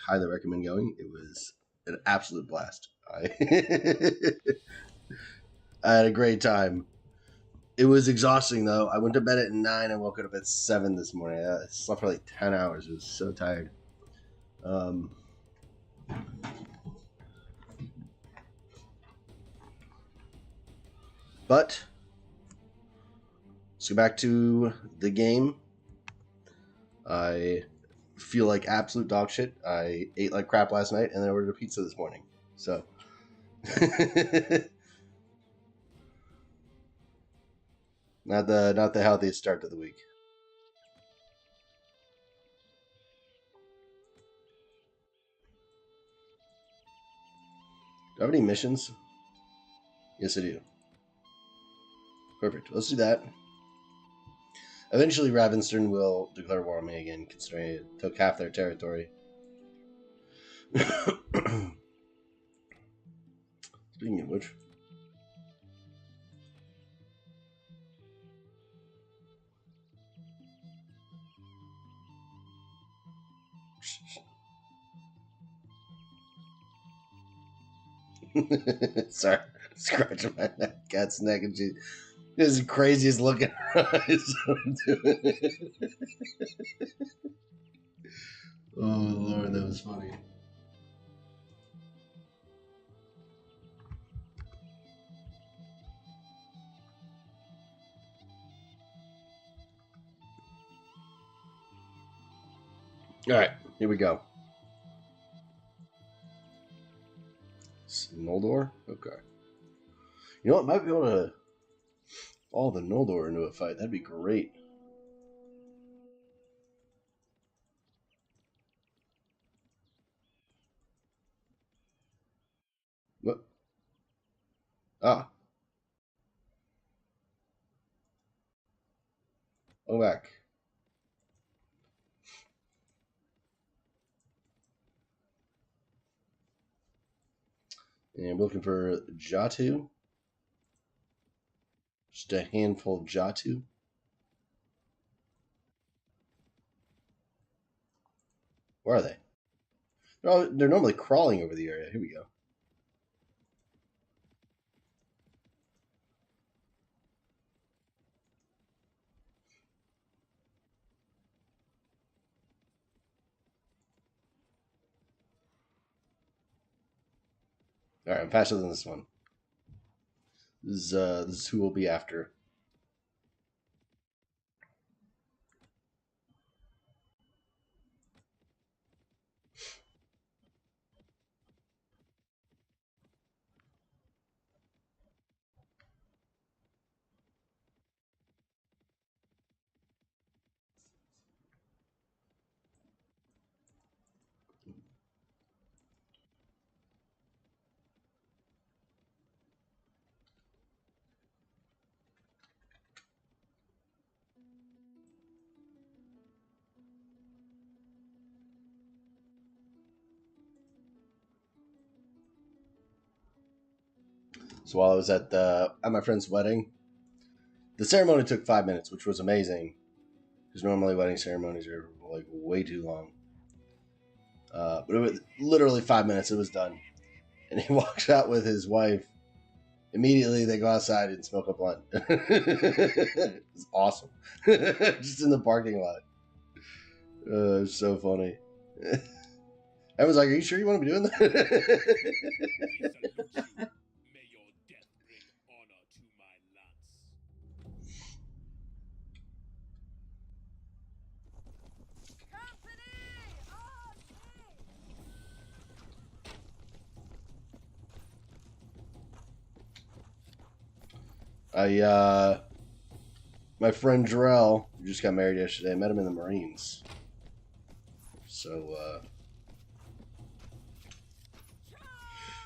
highly recommend going. It was an absolute blast. I I had a great time. It was exhausting though. I went to bed at 9 and woke up at 7 this morning. I slept for like 10 hours. I was so tired. But let's go back to the game. I feel like absolute dog shit. I ate like crap last night and then ordered a pizza this morning. So not the healthiest start to the week. Do I have any missions? Yes, I do. Perfect. Let's do that. Eventually, Ravenstern will declare war on me again, considering it took half their territory. Speaking of which. Sorry, scratching my cat's neck and she is the craziest looking eyes. Oh Lord, that was funny. All right, here we go. Noldor? Okay. You know what? Might be able to follow the Noldor into a fight. That'd be great. What? Ah. Go back. And I'm looking for Jatu. Just a handful of Jatu. Where are they? They're normally crawling over the area. Here we go. All right, I'm faster than this one. This is who we'll be after. So while I was at my friend's wedding, the ceremony took 5 minutes, which was amazing, because normally wedding ceremonies are like way too long. But it was literally 5 minutes. It was done, and he walks out with his wife. Immediately, they go outside and smoke a blunt. It's awesome, just in the parking lot. It's so funny. I was like, "Are you sure you want to be doing that?" My friend Jarrell, who just got married yesterday, I met him in the Marines. So,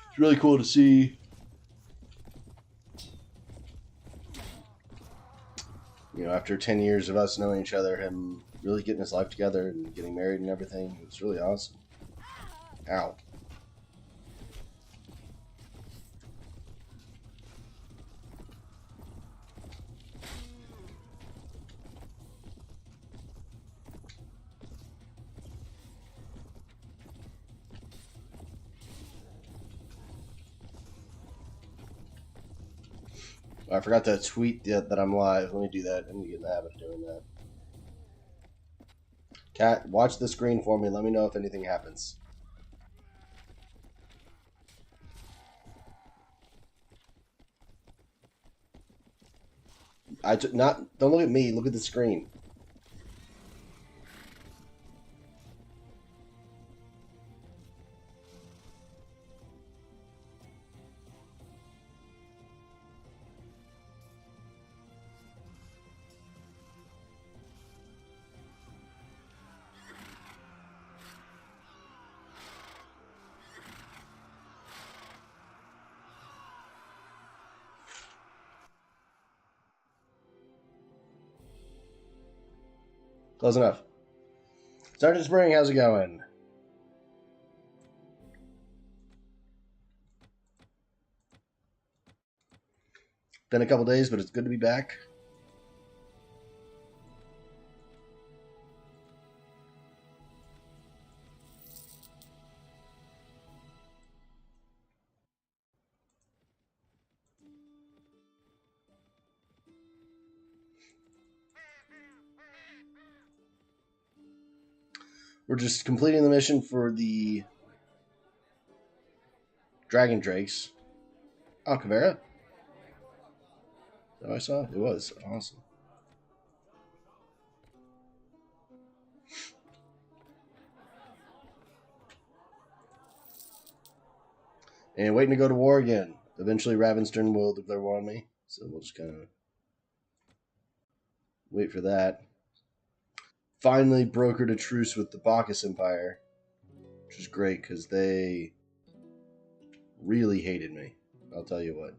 it's really cool to see, after 10 years of us knowing each other, him really getting his life together and getting married and everything. It was really awesome. Ow. I forgot to tweet that I'm live. Let me do that. I'm going to get in the habit of doing that. Cat, watch the screen for me. Let me know if anything happens. Don't look at me. Look at the screen. Close enough. Sergeant Spring, how's it going? Been a couple days, but it's good to be back. We're just completing the mission for the Dragon Drakes. Oh, Caveira? Is that what I saw? It was. Awesome. And waiting to go to war again. Eventually, Ravenstern will declare war on me. So we'll just kind of wait for that. Finally brokered a truce with the Bacchus Empire, which is great because they really hated me. I'll tell you what.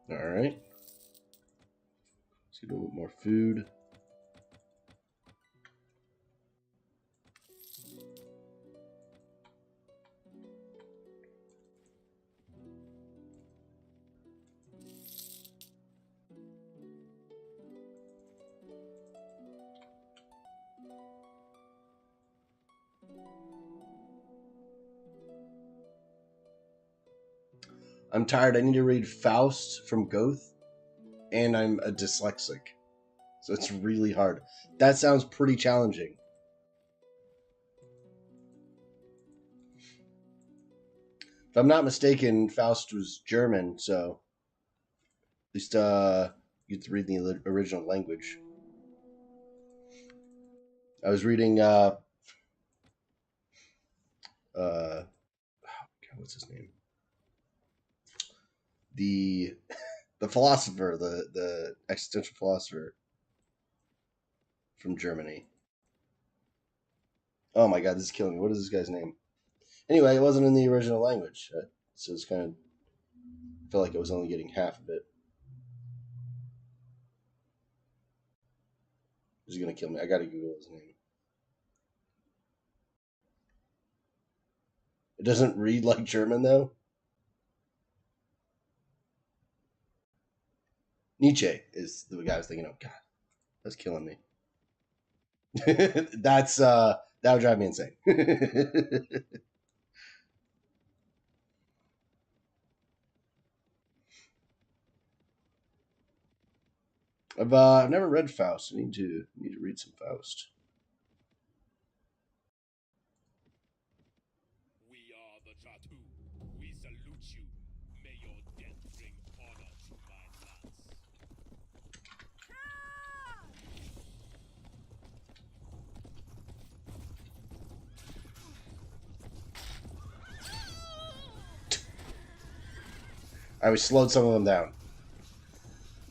Alright. Let's get a little bit more food. I'm tired. I need to read Faust from Goethe, and I'm a dyslexic. So it's really hard. That sounds pretty challenging. If I'm not mistaken, Faust was German, so at least you have to read the original language. I was reading what's his name? The philosopher, the existential philosopher from Germany. Oh my god, this is killing me. What is this guy's name? Anyway, it wasn't in the original language, so it's kind of I feel like I was only getting half of it. He's gonna kill me. I gotta Google his name. It doesn't read like German though. Nietzsche is the guy I was thinking of. God, that's killing me. That would drive me insane. I've never read Faust. I need to read some Faust. We are the Chatu. We salute you. May your death bring honor to my lance. We slowed some of them down.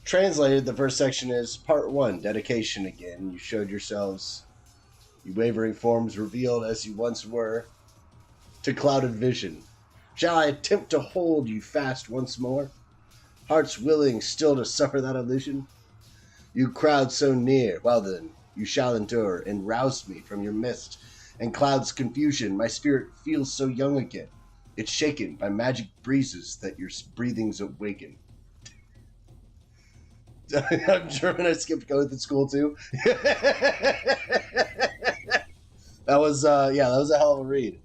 Translated, the first section is Part 1, Dedication again. You showed yourselves, you wavering forms revealed as you once were, to clouded vision. Shall I attempt to hold you fast once more? Hearts willing still to suffer that illusion? You crowd so near, well then, you shall endure, and rouse me from your mist and cloud's confusion. My spirit feels so young again. It's shaken by magic breezes that your breathings awaken. I'm German. I skipped code at school too. That was that was a hell of a read.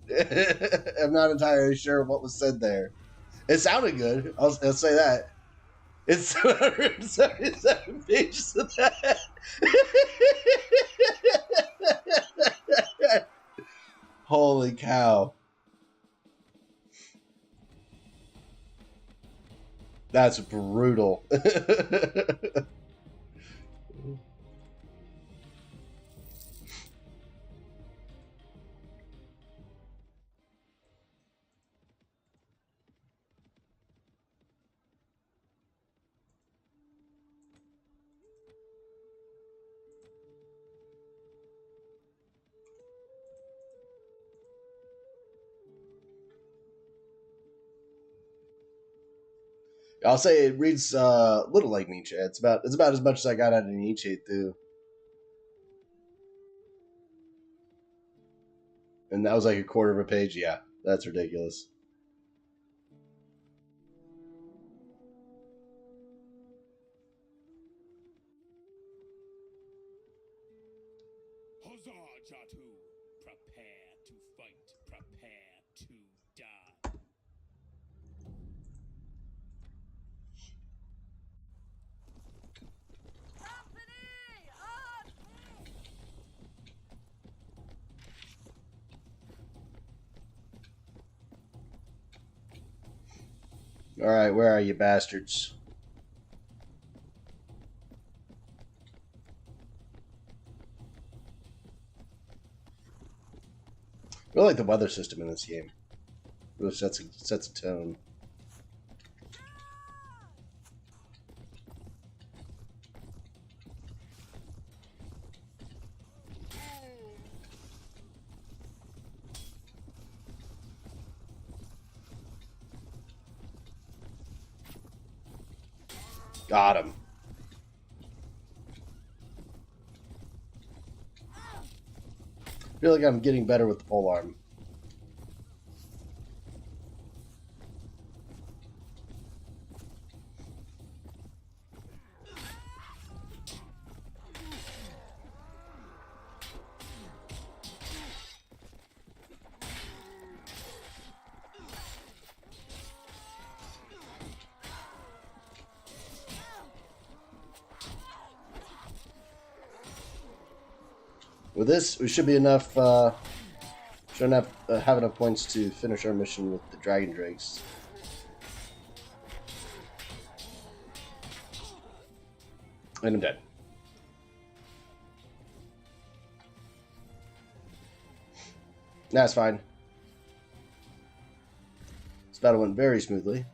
I'm not entirely sure what was said there. It sounded good. I'll say that. It's 777 pages of that. Holy cow. That's brutal. I'll say it reads a little like Nietzsche. It's about as much as I got out of Nietzsche too. And that was like a quarter of a page. Yeah, that's ridiculous. Huzzah, Jatu! Prepare to fight. Prepare to die. All right, where are you, bastards? I really like the weather system in this game. It really sets a tone. Got him. I feel like I'm getting better with the polearm. With this, we should be enough. Should have enough points to finish our mission with the dragon drakes. And I'm dead. That's fine. This battle went very smoothly.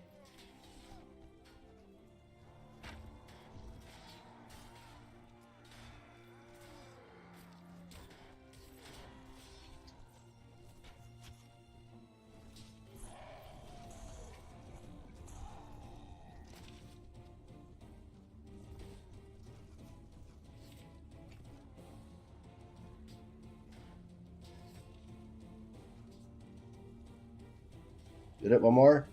Did it one more?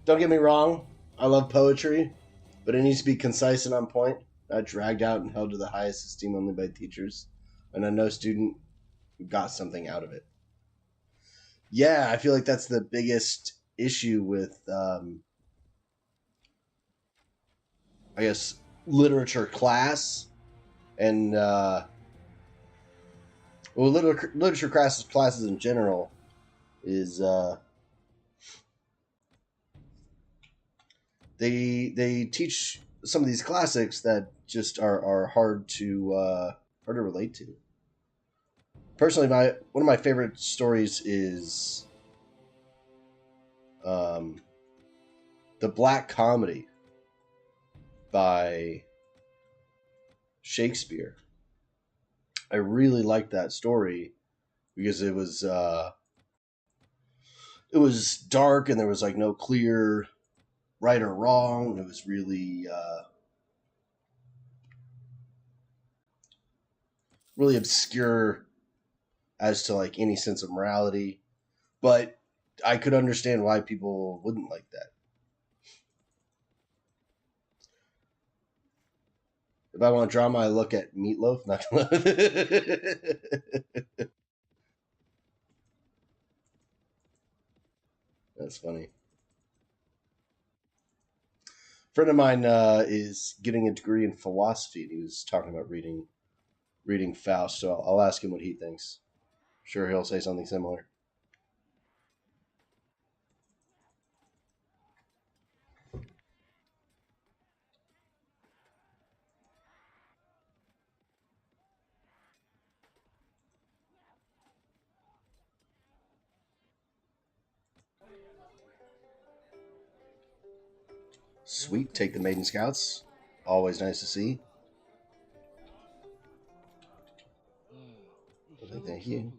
Don't get me wrong, I love poetry, but it needs to be concise and on point, not dragged out and held to the highest esteem only by teachers, and I know student got something out of it. Yeah, I feel like that's the biggest issue with, I guess, literature class and literature classes in general is they teach some of these classics that just are hard to relate to. Personally, one of my favorite stories is the Black Comedy by Shakespeare. I really liked that story because it was dark and there was like no clear right or wrong. It was really really obscure as to like any sense of morality, but I could understand why people wouldn't like that. If I want drama, I look at Meatloaf. Not That's funny. A friend of mine is getting a degree in philosophy, and he was talking about reading Faust. So I'll ask him what he thinks. Sure, he'll say something similar. Sweet, take the Maiden Scouts. Always nice to see. Thank you.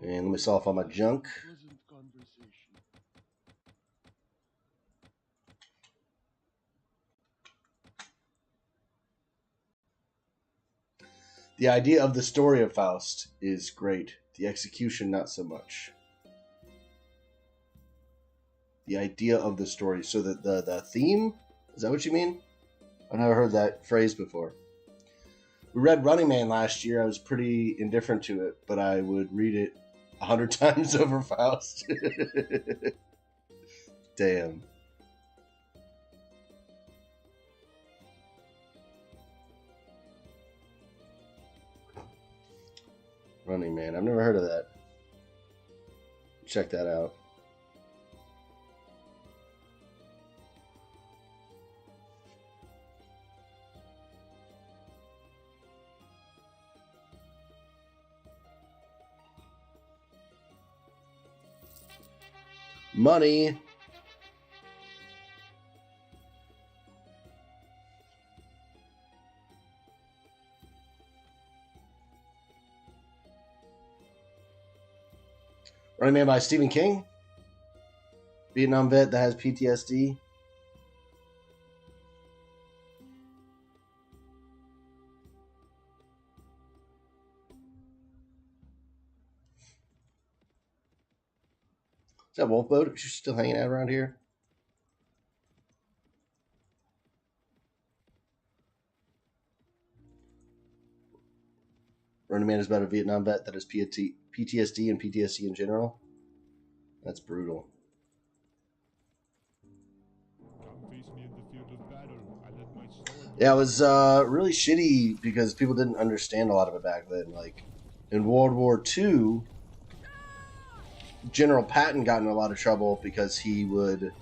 And let me sell off all my junk. The idea of the story of Faust is great. The execution, not so much. The idea of the story. So the theme? Is that what you mean? I've never heard that phrase before. We read Running Man last year. I was pretty indifferent to it, but I would read it 100 times over Faust. Damn. Running Man. I've never heard of that. Check that out. Money. Running Man by Stephen King. Vietnam vet that has PTSD. Is that Wolf Boat? Is she still hanging out around here? Running Man is about a Vietnam vet that has PTSD and PTSD in general. That's brutal. Come face me in the field of battle. I let my sword. Yeah, it was really shitty because people didn't understand a lot of it back then. Like in World War II, General Patton got in a lot of trouble because he would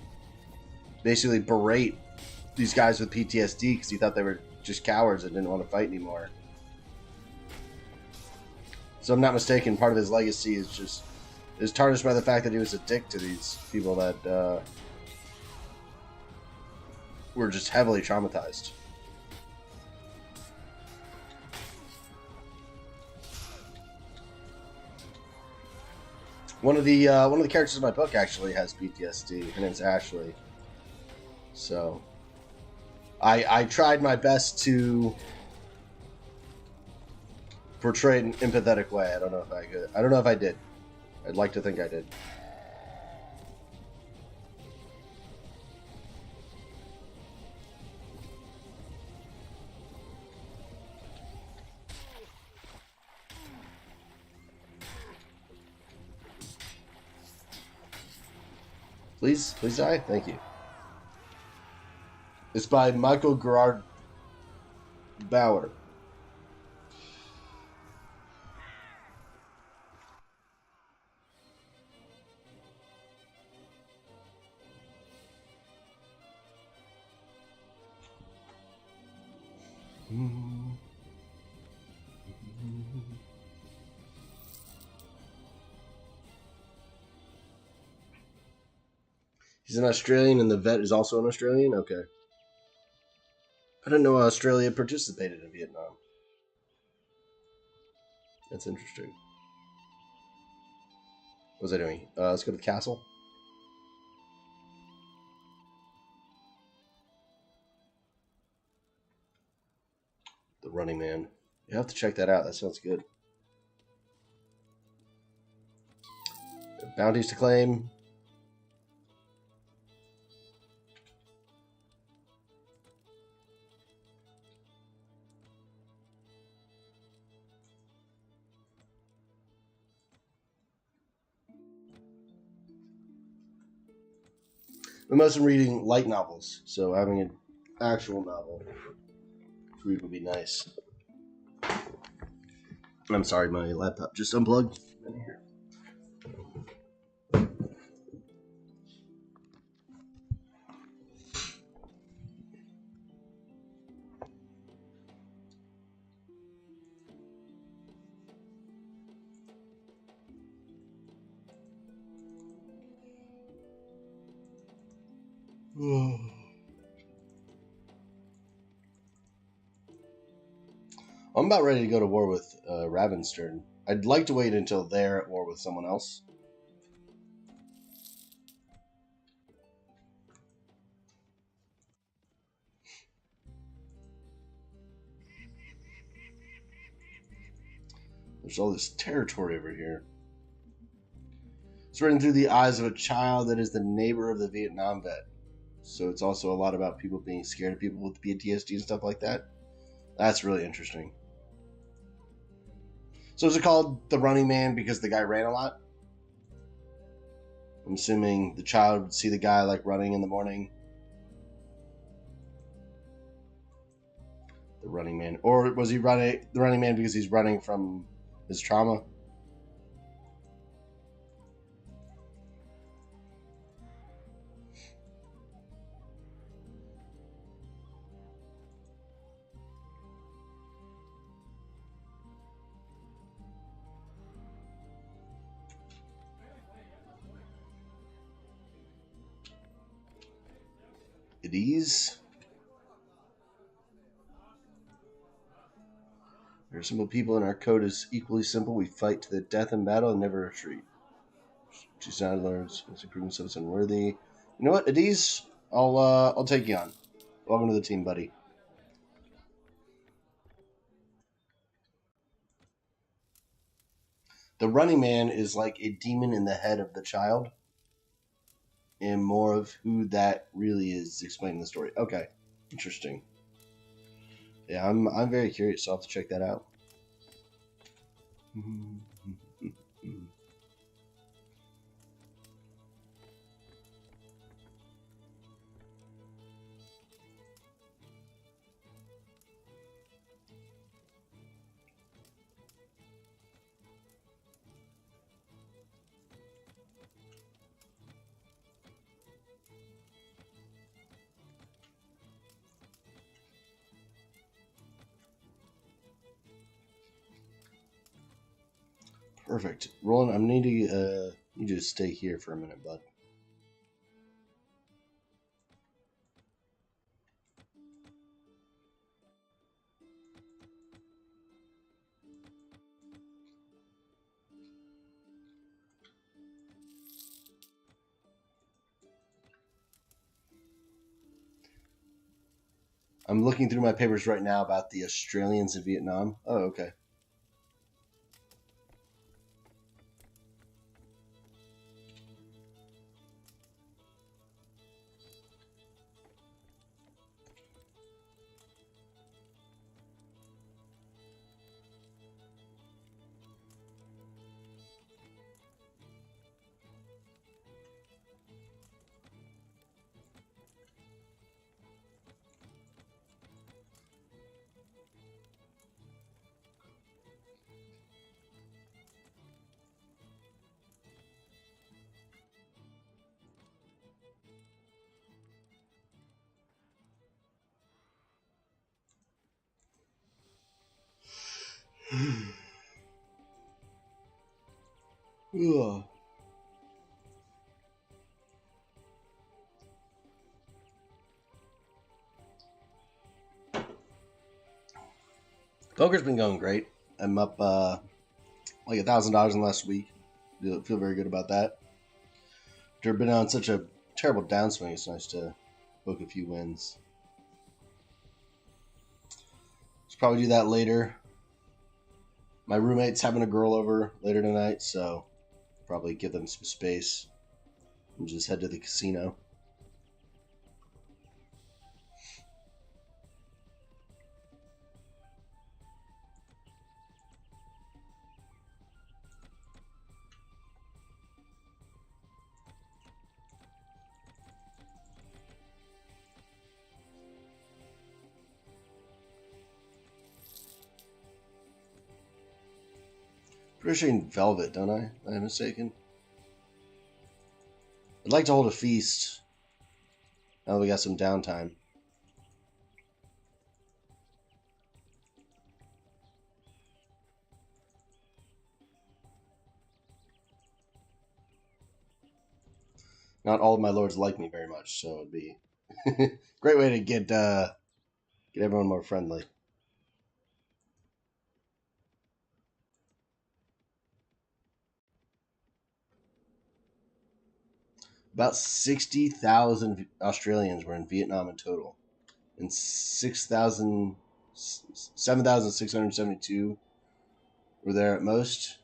basically berate these guys with PTSD because he thought they were just cowards and didn't want to fight anymore. So I'm not mistaken, part of his legacy is tarnished by the fact that he was a dick to these people that were just heavily traumatized. One of the characters in my book actually has PTSD. Her name's Ashley. So I tried my best to portray it in an empathetic way. I don't know if I could. I don't know if I did. I'd like to think I did. Please die. Thank you. It's by Michael Gerard Bauer. He's an Australian, and the vet is also an Australian? Okay. I didn't know Australia participated in Vietnam. That's interesting. What was I doing? Let's go to the castle. The Running Man. You have to check that out. That sounds good. Bounties to claim. I'm mostly reading light novels, so having an actual novel to read would be nice. I'm sorry, my laptop just unplugged. In here. I'm about ready to go to war with Ravenstern. I'd like to wait until they're at war with someone else. There's all this territory over here. It's written through the eyes of a child that is the neighbor of the Vietnam vet. So it's also a lot about people being scared of people with PTSD and stuff like that. That's really interesting. So is it called The Running Man because the guy ran a lot? I'm assuming the child would see the guy like running in the morning. The Running Man. Or was he running the Running Man because he's running from his trauma? It is. There are simple people, and our code is equally simple. We fight to the death in battle and never retreat. Two sound lords, proven themselves unworthy. You know what, Adiz? I'll take you on. Welcome to the team, buddy. The Running Man is like a demon in the head of the child, and more of who that really is explaining the story. Okay, interesting. Yeah, I'm very curious. So I'll have to check that out. Perfect. Roland, I'm need you to stay here for a minute, bud. I'm looking through my papers right now about the Australians in Vietnam. Oh, okay. Ugh. Poker's been going great. I'm up like $1,000 in the last week. Feel very good about that. After been on such a terrible downswing, it's nice to book a few wins. Let's probably do that later. My roommate's having a girl over later tonight, so probably give them some space and just head to the casino. Pretty sure in Velvet, don't I? Am I mistaken? I'd like to hold a feast. Now that we got some downtime. Not all of my lords like me very much, so it'd be great way to get everyone more friendly. About 60,000 Australians were in Vietnam in total, and 7,672 were there at most.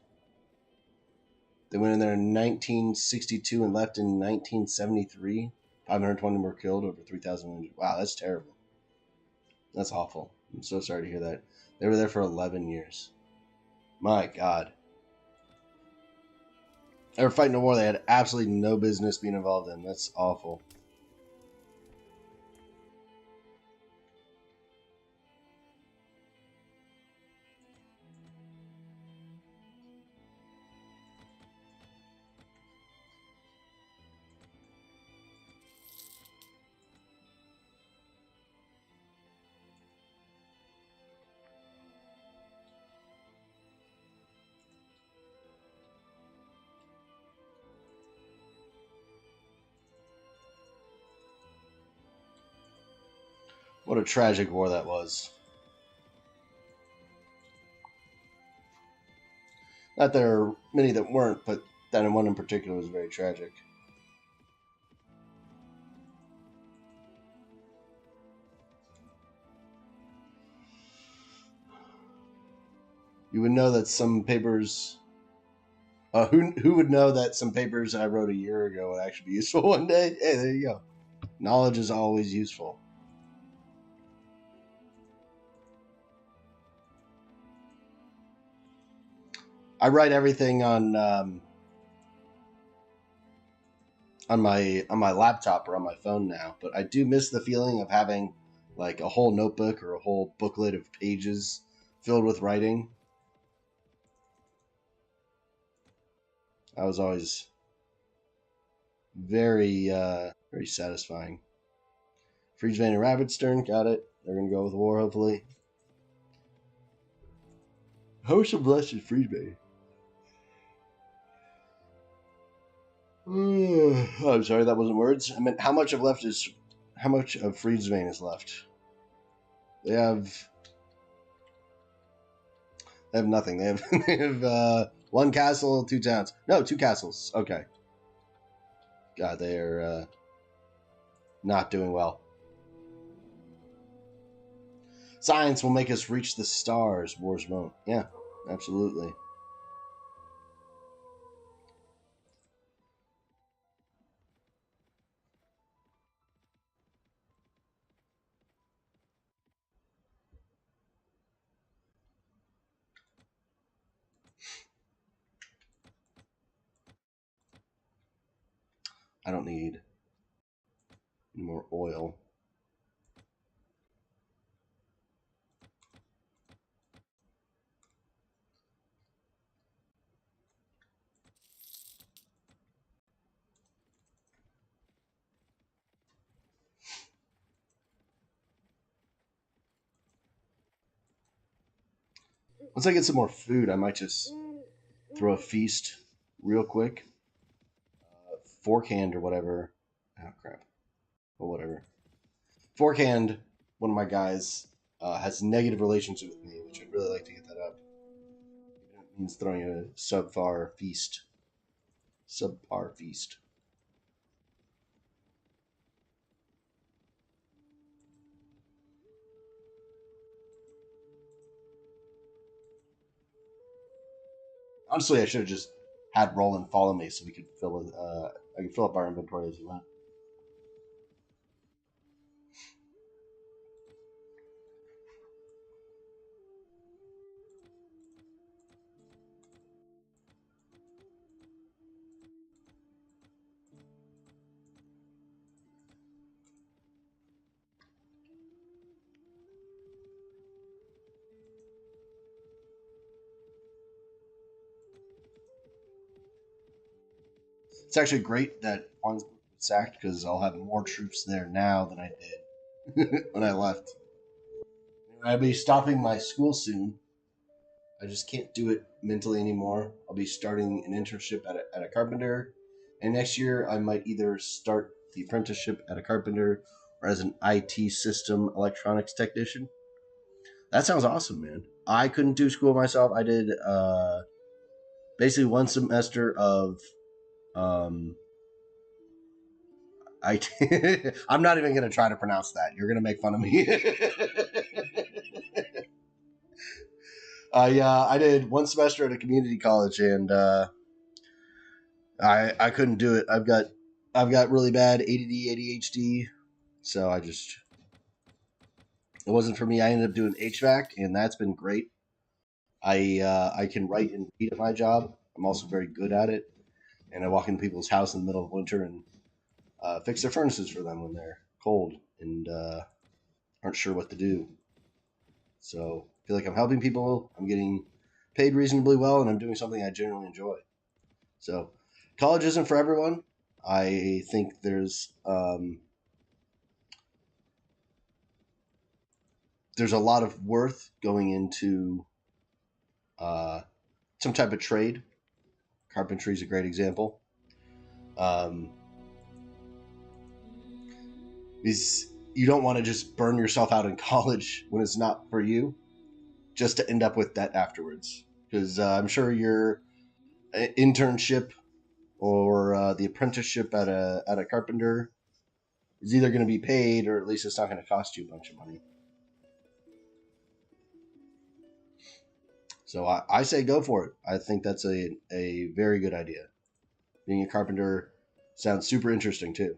They went in there in 1962 and left in 1973. 520 were killed, over 3,000. Wow, that's terrible. That's awful. I'm so sorry to hear that. They were there for 11 years. My God. They were fighting a war they had absolutely no business being involved in. That's awful. What a tragic war that was. Not there are many that weren't, but that one in particular was very tragic. You would know that some papers. Who would know that some papers I wrote a year ago would actually be useful one day? Hey, there you go. Knowledge is always useful. I write everything on my laptop or on my phone now, but I do miss the feeling of having like a whole notebook or a whole booklet of pages filled with writing. I was always very satisfying. Friesman and Rabbitstern, got it. They're gonna go with war, hopefully. Host of Blessed Friesman. I'm sorry, that wasn't words. I meant how much of Friesman is left? They have nothing. They have one castle, 2 towns. No, 2 castles. Okay. God, they are not doing well. Science will make us reach the stars, wars won't. Yeah, absolutely. I don't need any more oil. Once I get some more food, I might just throw a feast real quick. Forkhand or whatever. Oh, crap. Or whatever. Forkhand, one of my guys, has negative relations with me, which I'd really like to get that up. It means throwing a subpar feast. Subpar feast. Honestly, I should have just had Roland follow me so we could I could fill up our inventory as he went. It's actually great that Quan's sacked because I'll have more troops there now than I did when I left. I'll be stopping my school soon. I just can't do it mentally anymore. I'll be starting an internship at a carpenter, and next year I might either start the apprenticeship at a carpenter or as an IT system electronics technician. That sounds awesome, man. I couldn't do school myself. I did basically one semester of um, IT. I'm not even going to try to pronounce that. You're going to make fun of me. Yeah, I did one semester at a community college, and I couldn't do it. I've got really bad ADD, ADHD, so it wasn't for me. I ended up doing HVAC, and that's been great. I can write and read at my job. I'm also very good at it, and I walk into people's house in the middle of winter and fix their furnaces for them when they're cold and aren't sure what to do. So I feel like I'm helping people. I'm getting paid reasonably well, and I'm doing something I genuinely enjoy. So college isn't for everyone. I think there's a lot of worth going into uh, some type of trade. Carpentry is a great example. Um, is you don't want to just burn yourself out in college when it's not for you, just to end up with debt afterwards. Because I'm sure your internship or the apprenticeship at a carpenter is either going to be paid or at least it's not going to cost you a bunch of money. So I say go for it. I think that's a very good idea. Being a carpenter sounds super interesting too.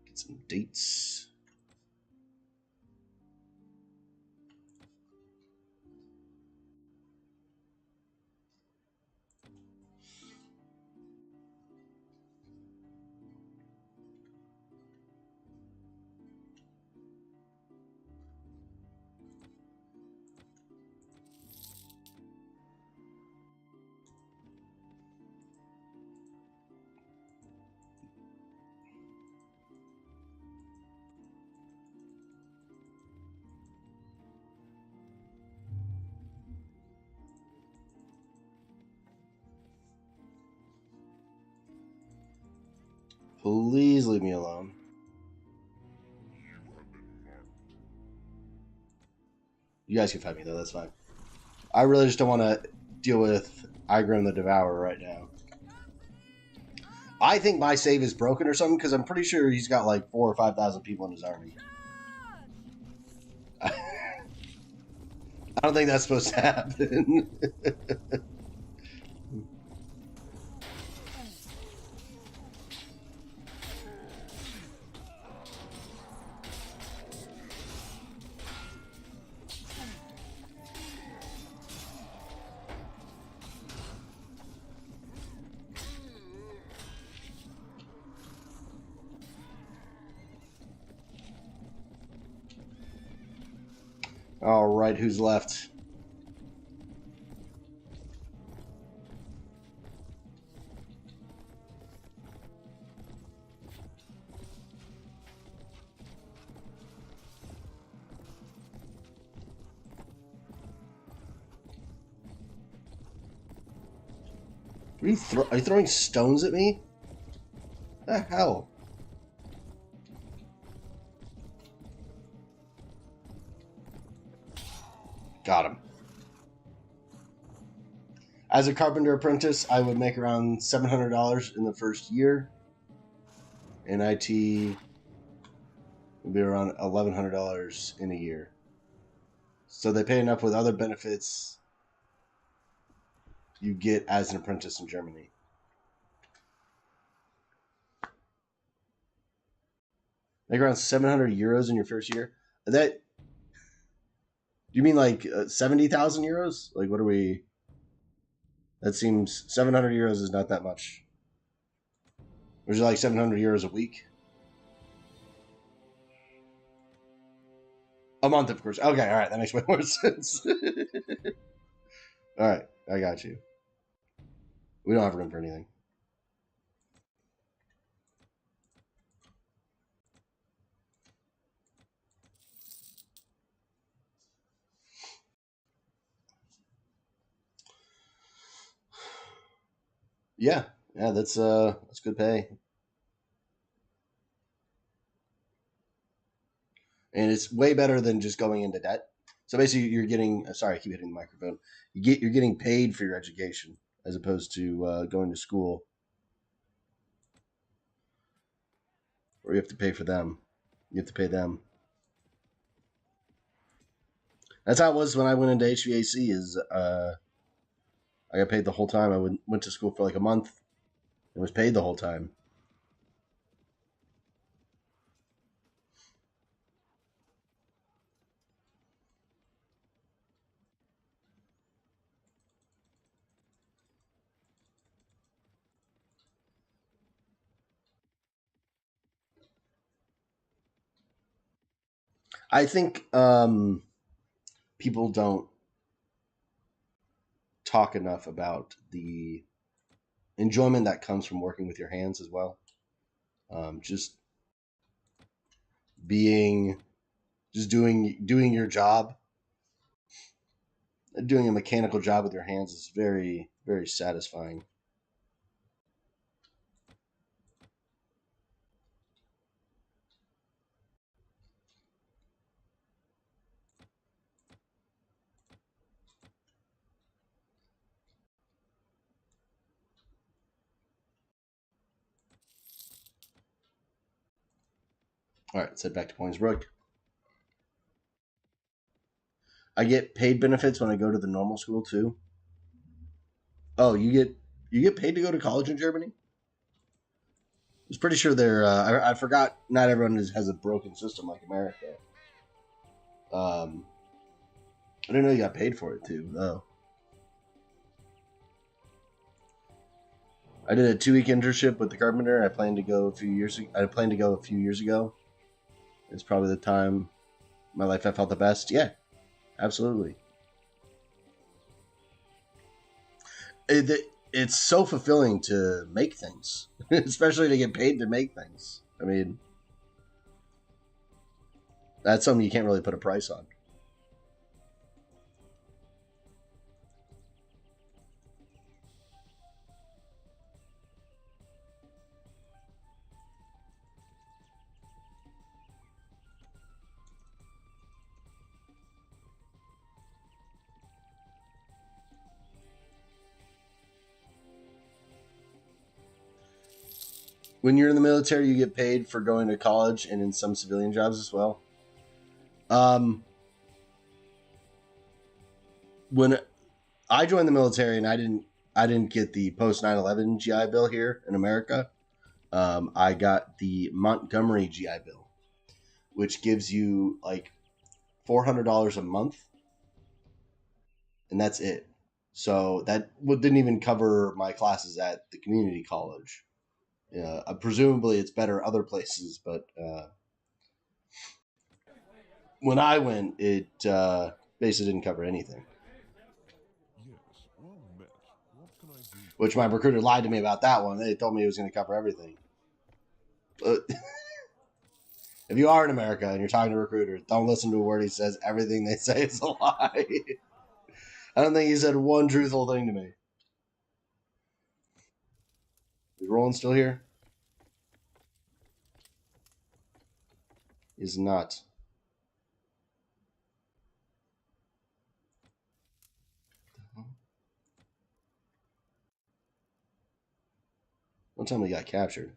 Get some dates. Please leave me alone. You guys can fight me though. That's fine. I really just don't want to deal with Igrim the Devourer right now. I think my save is broken or something because I'm pretty sure he's got like 4,000 or 5,000 people in his army. I don't think that's supposed to happen. All right, who's left? Are you throwing stones at me? The hell? Got him. As a carpenter apprentice, I would make around $700 in the first year. In IT, would be around $1,100 in a year. So they pay enough with other benefits you get as an apprentice in Germany. Make around 700 euros in your first year. That, do you mean like 70,000 euros? Like, what are we? That seems 700 euros is not that much. Or is it like 700 euros a week? A month, of course. Okay, all right, that makes way more sense. All right, I got you. We don't have room for anything. Yeah, that's good pay, and it's way better than just going into debt. So basically, you're getting. Sorry, I keep hitting the microphone. You're getting paid for your education as opposed to going to school, or you have to pay for them. You have to pay them. That's how it was when I went into HVAC. I got paid the whole time. I went to school for like a month and was paid the whole time. I think people don't talk enough about the enjoyment that comes from working with your hands as well. Just being, just doing your job, doing a mechanical job with your hands is very, very satisfying. All right, let's head back to Poinsbrook. I get paid benefits when I go to the normal school too. Oh, you get paid to go to college in Germany? I was pretty sure they're. I forgot. Not everyone has a broken system like America. I didn't know you got paid for it too, though. I did a 2-week internship with the carpenter. I planned to go a few years. I planned to go a few years ago. It's probably the time in my life I felt the best. Yeah, absolutely. It's so fulfilling to make things, especially to get paid to make things. I mean, that's something you can't really put a price on. When you're in the military, you get paid for going to college and in some civilian jobs as well. When I joined the military and I didn't get the post 9/11 GI Bill here in America. I got the Montgomery GI Bill, which gives you like $400 a month, and that's it. So that didn't even cover my classes at the community college. Presumably, it's better other places, but when I went, it basically didn't cover anything. Yes, well met. What can I do? Which my recruiter lied to me about that one. They told me it was going to cover everything. But if you are in America and you're talking to recruiters, don't listen to a word he says. Everything they say is a lie. I don't think he said one truthful thing to me. Is Roland still here? He's not. One time we got captured.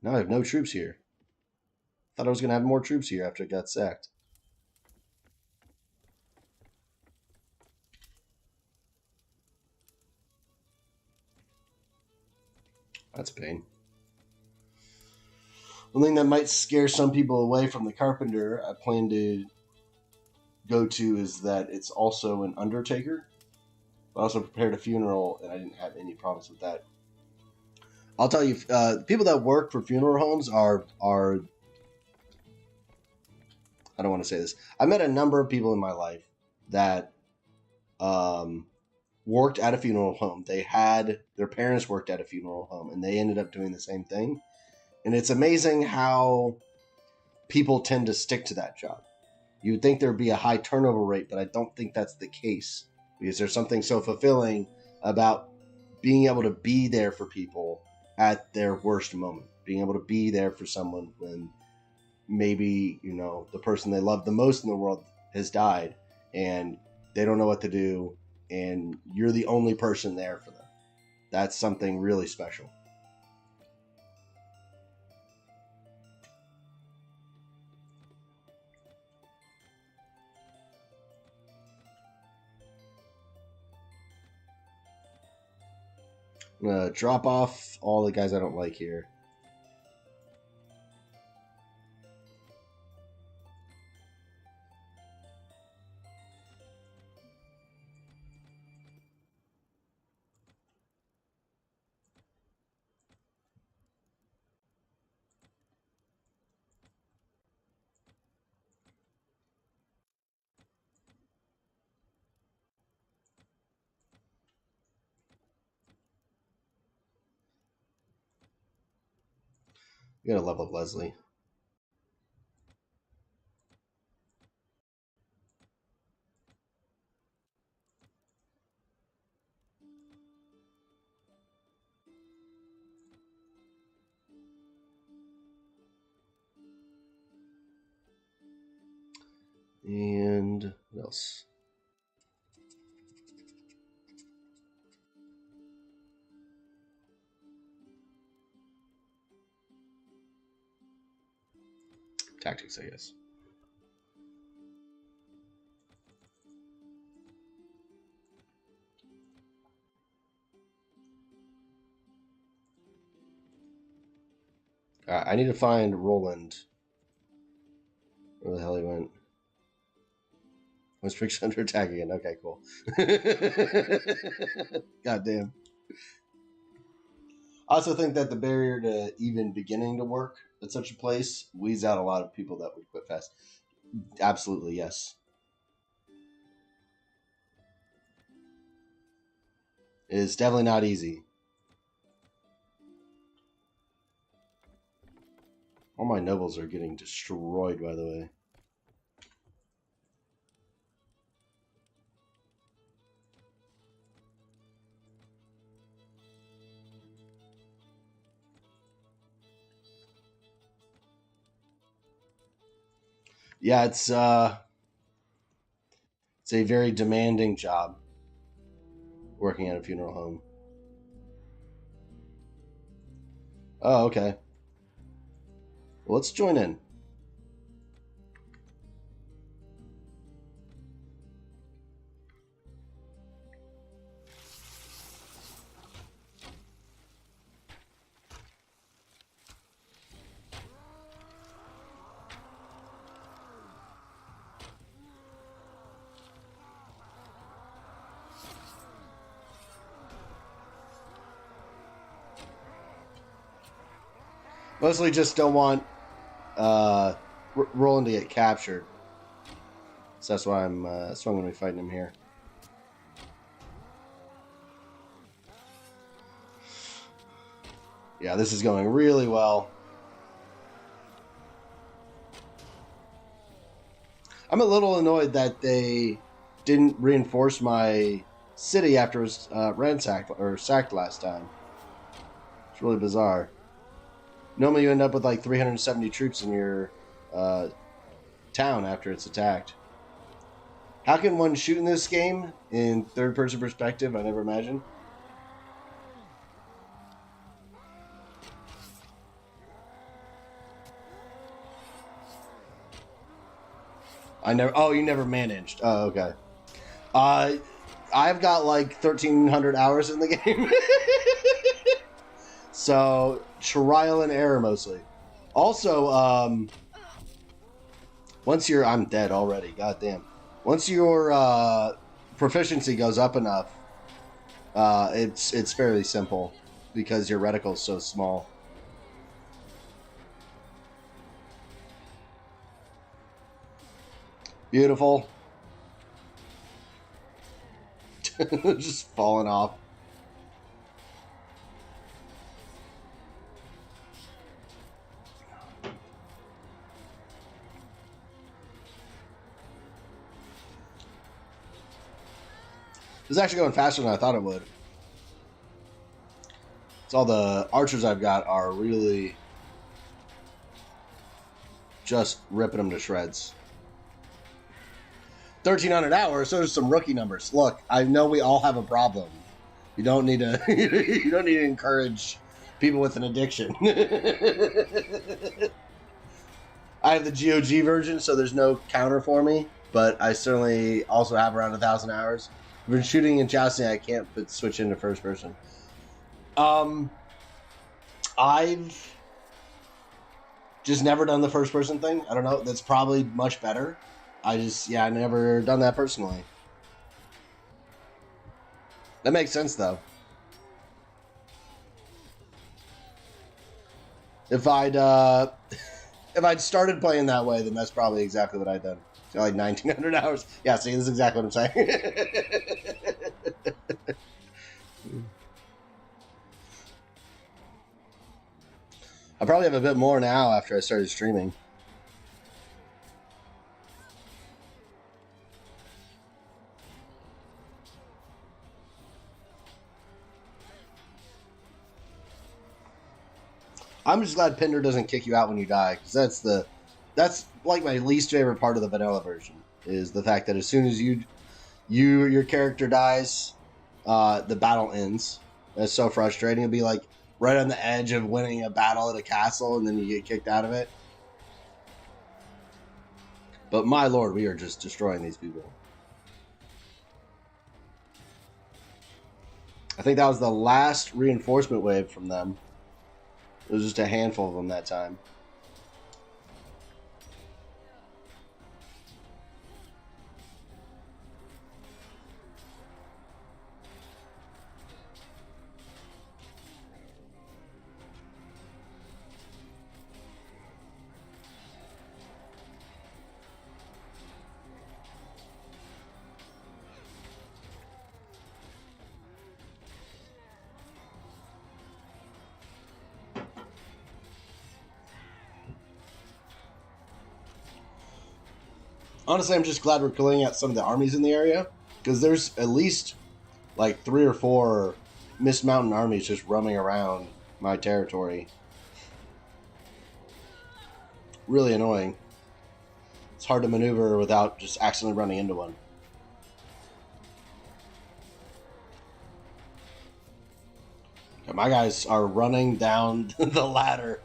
Now I have no troops here. Thought I was going to have more troops here after it got sacked. That's a pain. One thing that might scare some people away from the carpenter I plan to go to is that it's also an undertaker. I also prepared a funeral, and I didn't have any problems with that. I'll tell you, people that work for funeral homes are I don't want to say this. I met a number of people in my life that worked at a funeral home. They had their parents worked at a funeral home, and they ended up doing the same thing. And it's amazing how people tend to stick to that job. You would think there'd be a high turnover rate, but I don't think that's the case, because there's something so fulfilling about being able to be there for people at their worst moment, being able to be there for someone when maybe, you know, the person they love the most in the world has died and they don't know what to do, and you're the only person there for them. That's something really special. I'm going to drop off all the guys I don't like here. We got to level up Leslie. And what else? Tactics, I guess. I need to find Roland. Where the hell he went? Was Friction under attack again? Okay, cool. God damn. I also think that the barrier to even beginning to work at such a place weeds out a lot of people that would quit fast. Absolutely, yes. It is definitely not easy. All my nobles are getting destroyed, by the way. Yeah, it's a very demanding job working at a funeral home. Oh, okay. Well, let's join in. Mostly just don't want Roland to get captured. So that's why I'm going to be fighting him here. Yeah, this is going really well. I'm a little annoyed that they didn't reinforce my city after it was ransacked or sacked last time. It's really bizarre. Normally you end up with like 370 troops in your town after it's attacked. How can one shoot in this game in third-person perspective? I never imagined. I never. Oh, you never managed. Oh, okay. I've got like 1,300 hours in the game, so trial and error mostly. Also, once you're, I'm dead already. Goddamn. Once your proficiency goes up enough, it's fairly simple because your reticle is so small. Beautiful. Just falling off. It's actually going faster than I thought it would. So all the archers I've got are really just ripping them to shreds. 1,300 hours. So there's some rookie numbers. Look, I know we all have a problem. You don't need to. You don't need to encourage people with an addiction. I have the GOG version, so there's no counter for me. But I certainly also have around 1,000 hours. I've been shooting and jousting. I can't but switch into first person. I've just never done the first person thing. I don't know. That's probably much better. I never done that personally. That makes sense though. If I'd if I'd started playing that way, then that's probably exactly what I'd done. So like 1,900 hours. Yeah, see, this is exactly what I'm saying. I probably have a bit more now after I started streaming. I'm just glad Pendor doesn't kick you out when you die, because that's like my least favorite part of the vanilla version is the fact that as soon as your character dies, the battle ends. That's so frustrating. It'd be like right on the edge of winning a battle at a castle, and then you get kicked out of it. But my lord, we are just destroying these people. I think that was the last reinforcement wave from them. It was just a handful of them that time. Honestly, I'm just glad we're clearing out some of the armies in the area, because there's at least like 3 or 4 Mist Mountain armies just roaming around my territory. Really annoying. It's hard to maneuver without just accidentally running into one. Okay, my guys are running down the ladder.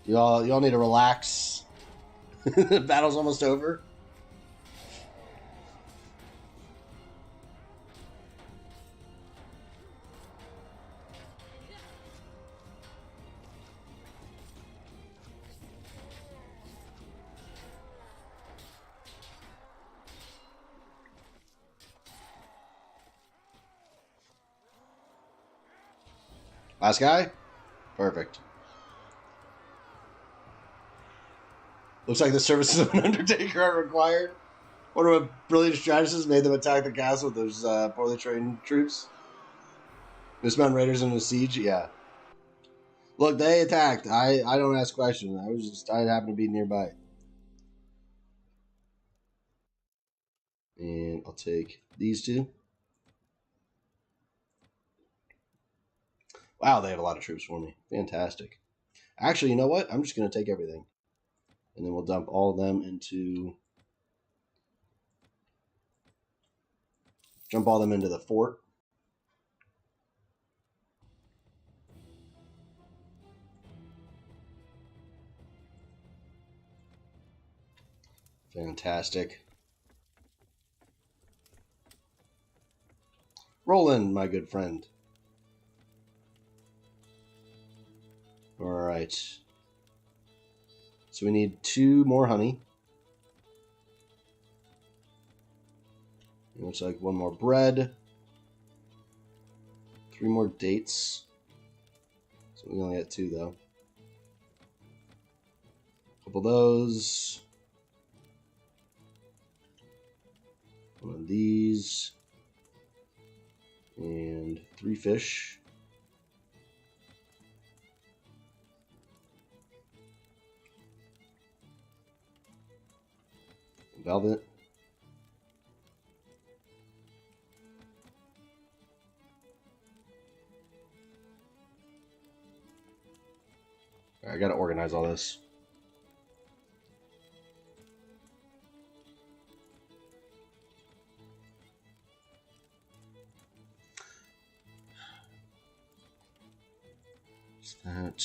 Y'all need to relax. The battle's almost over. Last guy? Perfect. Looks like the services of an Undertaker are required. Wonder what brilliant strategists made them attack the castle with those poorly trained troops. Mist Mountain Raiders in the siege? Yeah. Look, they attacked. I don't ask questions. I happened to be nearby. And I'll take these two. Wow, they have a lot of troops for me. Fantastic. Actually, you know what? I'm just going to take everything. And then we'll dump all of them into Jump all them into the fort. Fantastic. Roll in, my good friend. Alright. So we need 2 more honey. It looks like 1 more bread. 3 more dates. So we only got 2 though. Couple of those. 1 of these. And 3 fish. Velvet. I gotta organize all this. That.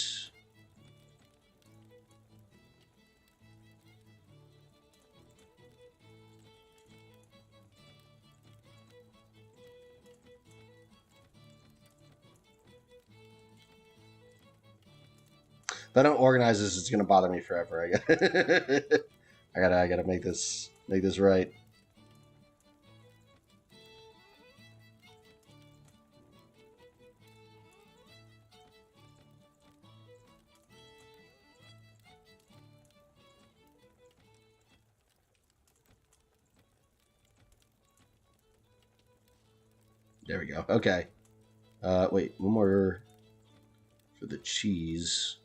If I don't organize this, it's gonna bother me forever. I gotta make this right. There we go. Okay. Wait, 1 more for the cheese.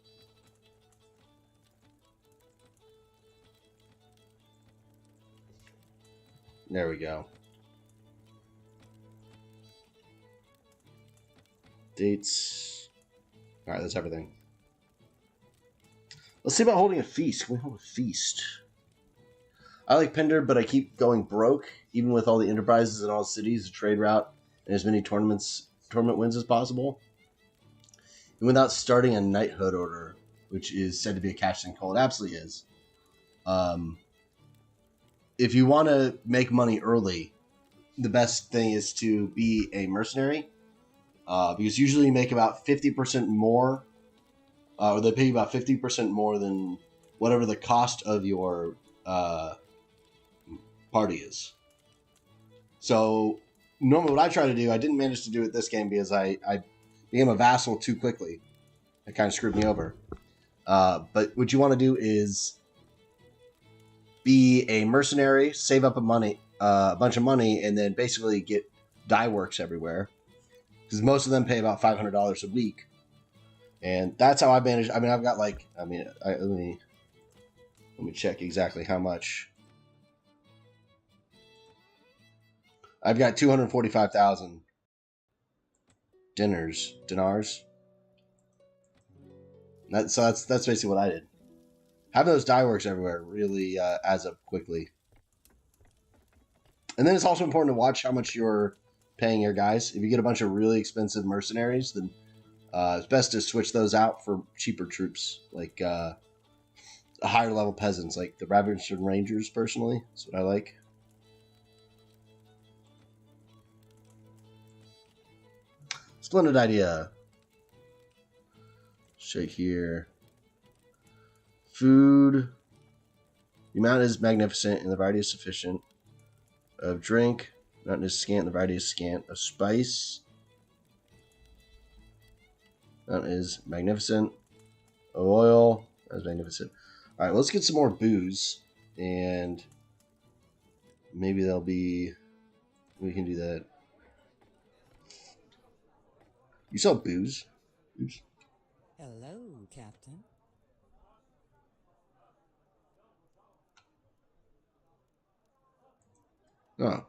There we go. Dates. Alright, that's everything. Let's see about holding a feast. Can we hold a feast? I like Pendor, but I keep going broke, even with all the enterprises in all cities, a trade route, and as many tournament wins as possible. And without starting a knighthood order, which is said to be a cash thing called, it absolutely is. If you want to make money early, the best thing is to be a mercenary, because usually you make about 50% more, or they pay you about 50% more than whatever the cost of your party is. So normally what I try to do, I didn't manage to do it this game because I became a vassal too quickly. It kind of screwed me over. But what you want to do is be a mercenary, save up a bunch of money, and then basically get dye works everywhere. Because most of them pay about $500 a week. And that's how I managed. I mean, I've got like, let me check exactly how much. I've got 245,000 dinars. So that's basically what I did. Having those dye works everywhere really adds up quickly. And then it's also important to watch how much you're paying your guys. If you get a bunch of really expensive mercenaries, then it's best to switch those out for cheaper troops, like higher level peasants, like the Ravagers and Rangers. Personally, that's what I like. Splendid idea. Check here. Food. The amount is magnificent and the variety is sufficient. Of drink, the amount is scant, the variety is scant. Of spice, that is magnificent. Of oil, that is magnificent. All right, let's get some more booze, and maybe there'll be. We can do that. You sell booze? Oops. Hello, Captain. Oh.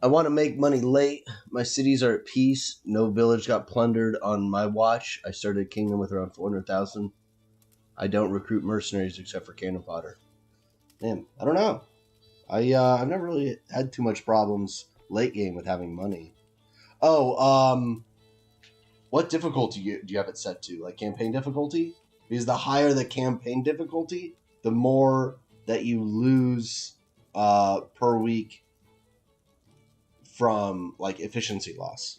I want to make money late. My cities are at peace. No village got plundered on my watch. I started a kingdom with around 400,000. I don't recruit mercenaries except for cannon fodder. Man, I don't know. I've never really had too much problems late game with having money. Oh, what difficulty do you have it set to? Like campaign difficulty? Because the higher the campaign difficulty, the more that you lose per week from like efficiency loss.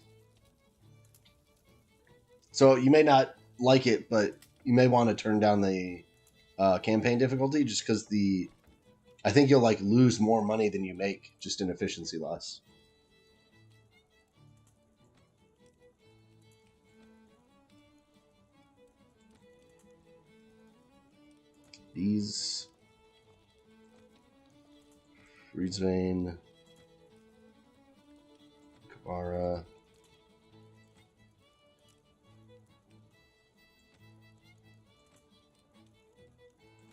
So you may not like it, but you may want to turn down the campaign difficulty just because I think you'll like lose more money than you make just in efficiency loss. These Reed's Vein, Kabara.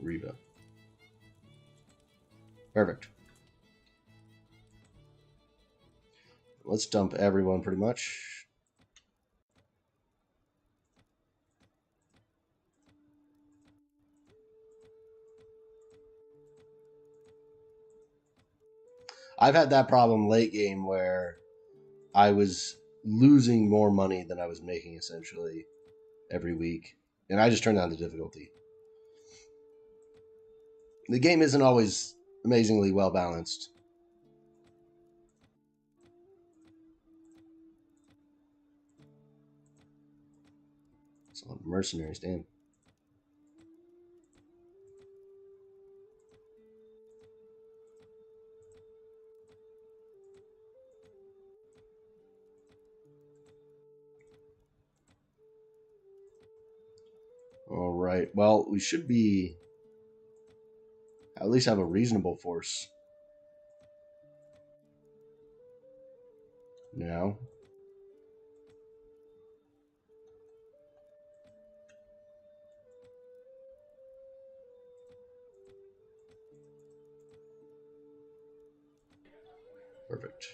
Riva. Perfect. Let's dump everyone pretty much. I've had that problem late game where I was losing more money than I was making essentially every week. And I just turned down the difficulty. The game isn't always amazingly well balanced. It's a lot of mercenaries, damn. All right. Well, we should be at least have a reasonable force now. Perfect.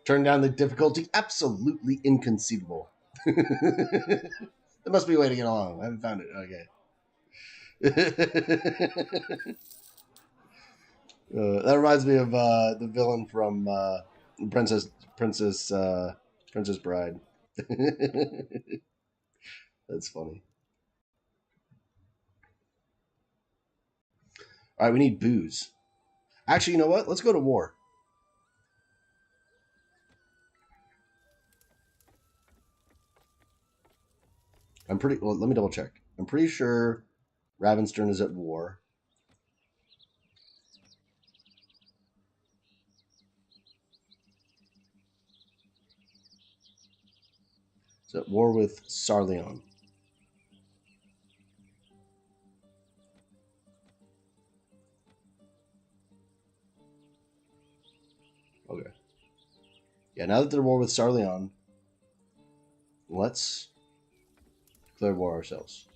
Turn down the difficulty. Absolutely inconceivable. There must be a way to get along. I haven't found it. Okay. That reminds me of the villain from Princess Bride. That's funny. All right, we need booze. Actually, you know what? Let's go to war. Well, let me double check. I'm pretty sure Ravenstern is at war. It's at war with Sarleon. Okay. Yeah, now that they're at war with Sarleon, let's declare war ourselves.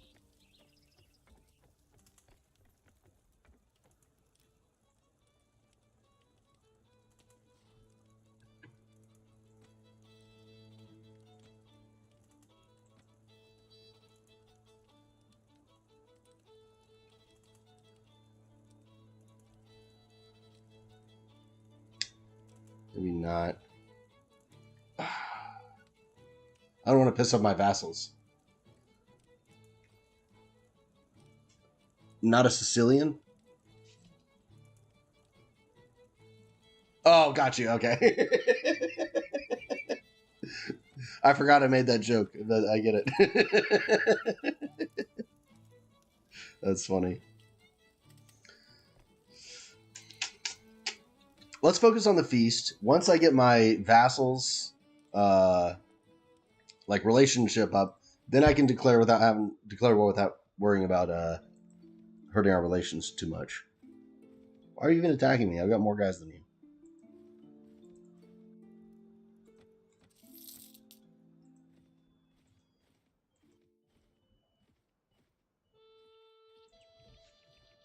Maybe not. I don't want to piss off my vassals. Not a Sicilian? Oh, got you. Okay. I forgot I made that joke. I get it. That's funny. Let's focus on the feast. Once I get my vassals, like relationship up, then I can declare war without worrying about hurting our relations too much. Why are you even attacking me? I've got more guys than you.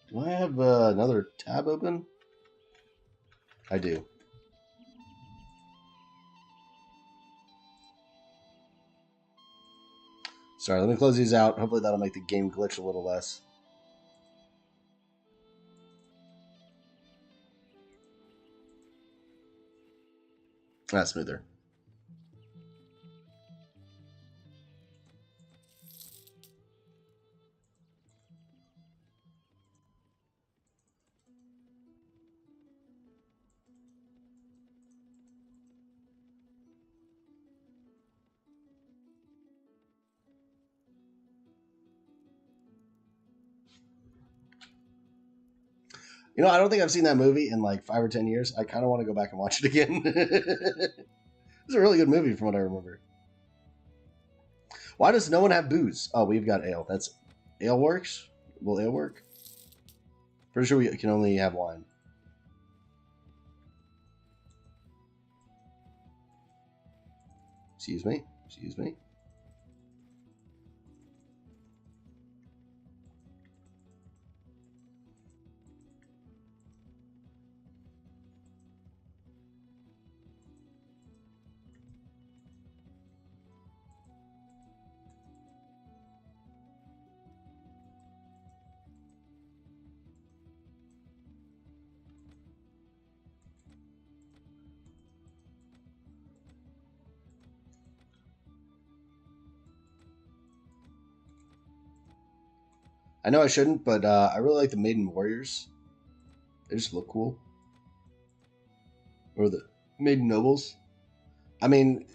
Do I have another tab open? I do. Sorry, let me close these out. Hopefully that'll make the game glitch a little less. That's smoother. You know, I don't think I've seen that movie in like 5 or 10 years. I kind of want to go back and watch it again. It's a really good movie from what I remember. Why does no one have booze? Oh, we've got ale. That's ale works? Will ale work? Pretty sure we can only have wine. Excuse me. Excuse me. I know I shouldn't, but I really like the Maiden Warriors. They just look cool. Or the Maiden Nobles. I mean,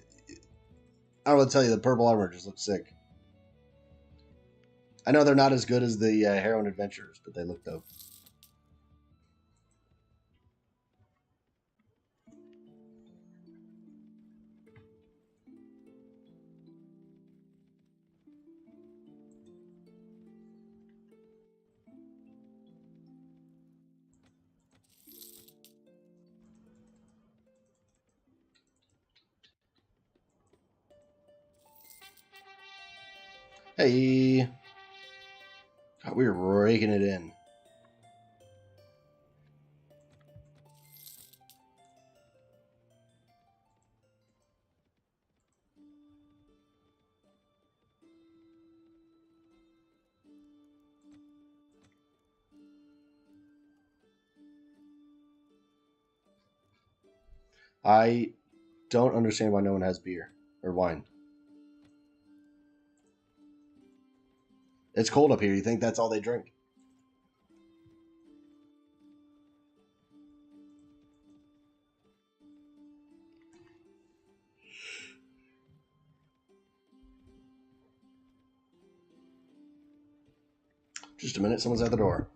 I don't want to tell you, the purple armor just looks sick. I know they're not as good as the Heroine Adventurers, but they look dope. Hey! God, we're raking it in. I don't understand why no one has beer or wine. It's cold up here. You think that's all they drink? Just a minute. Someone's at the door.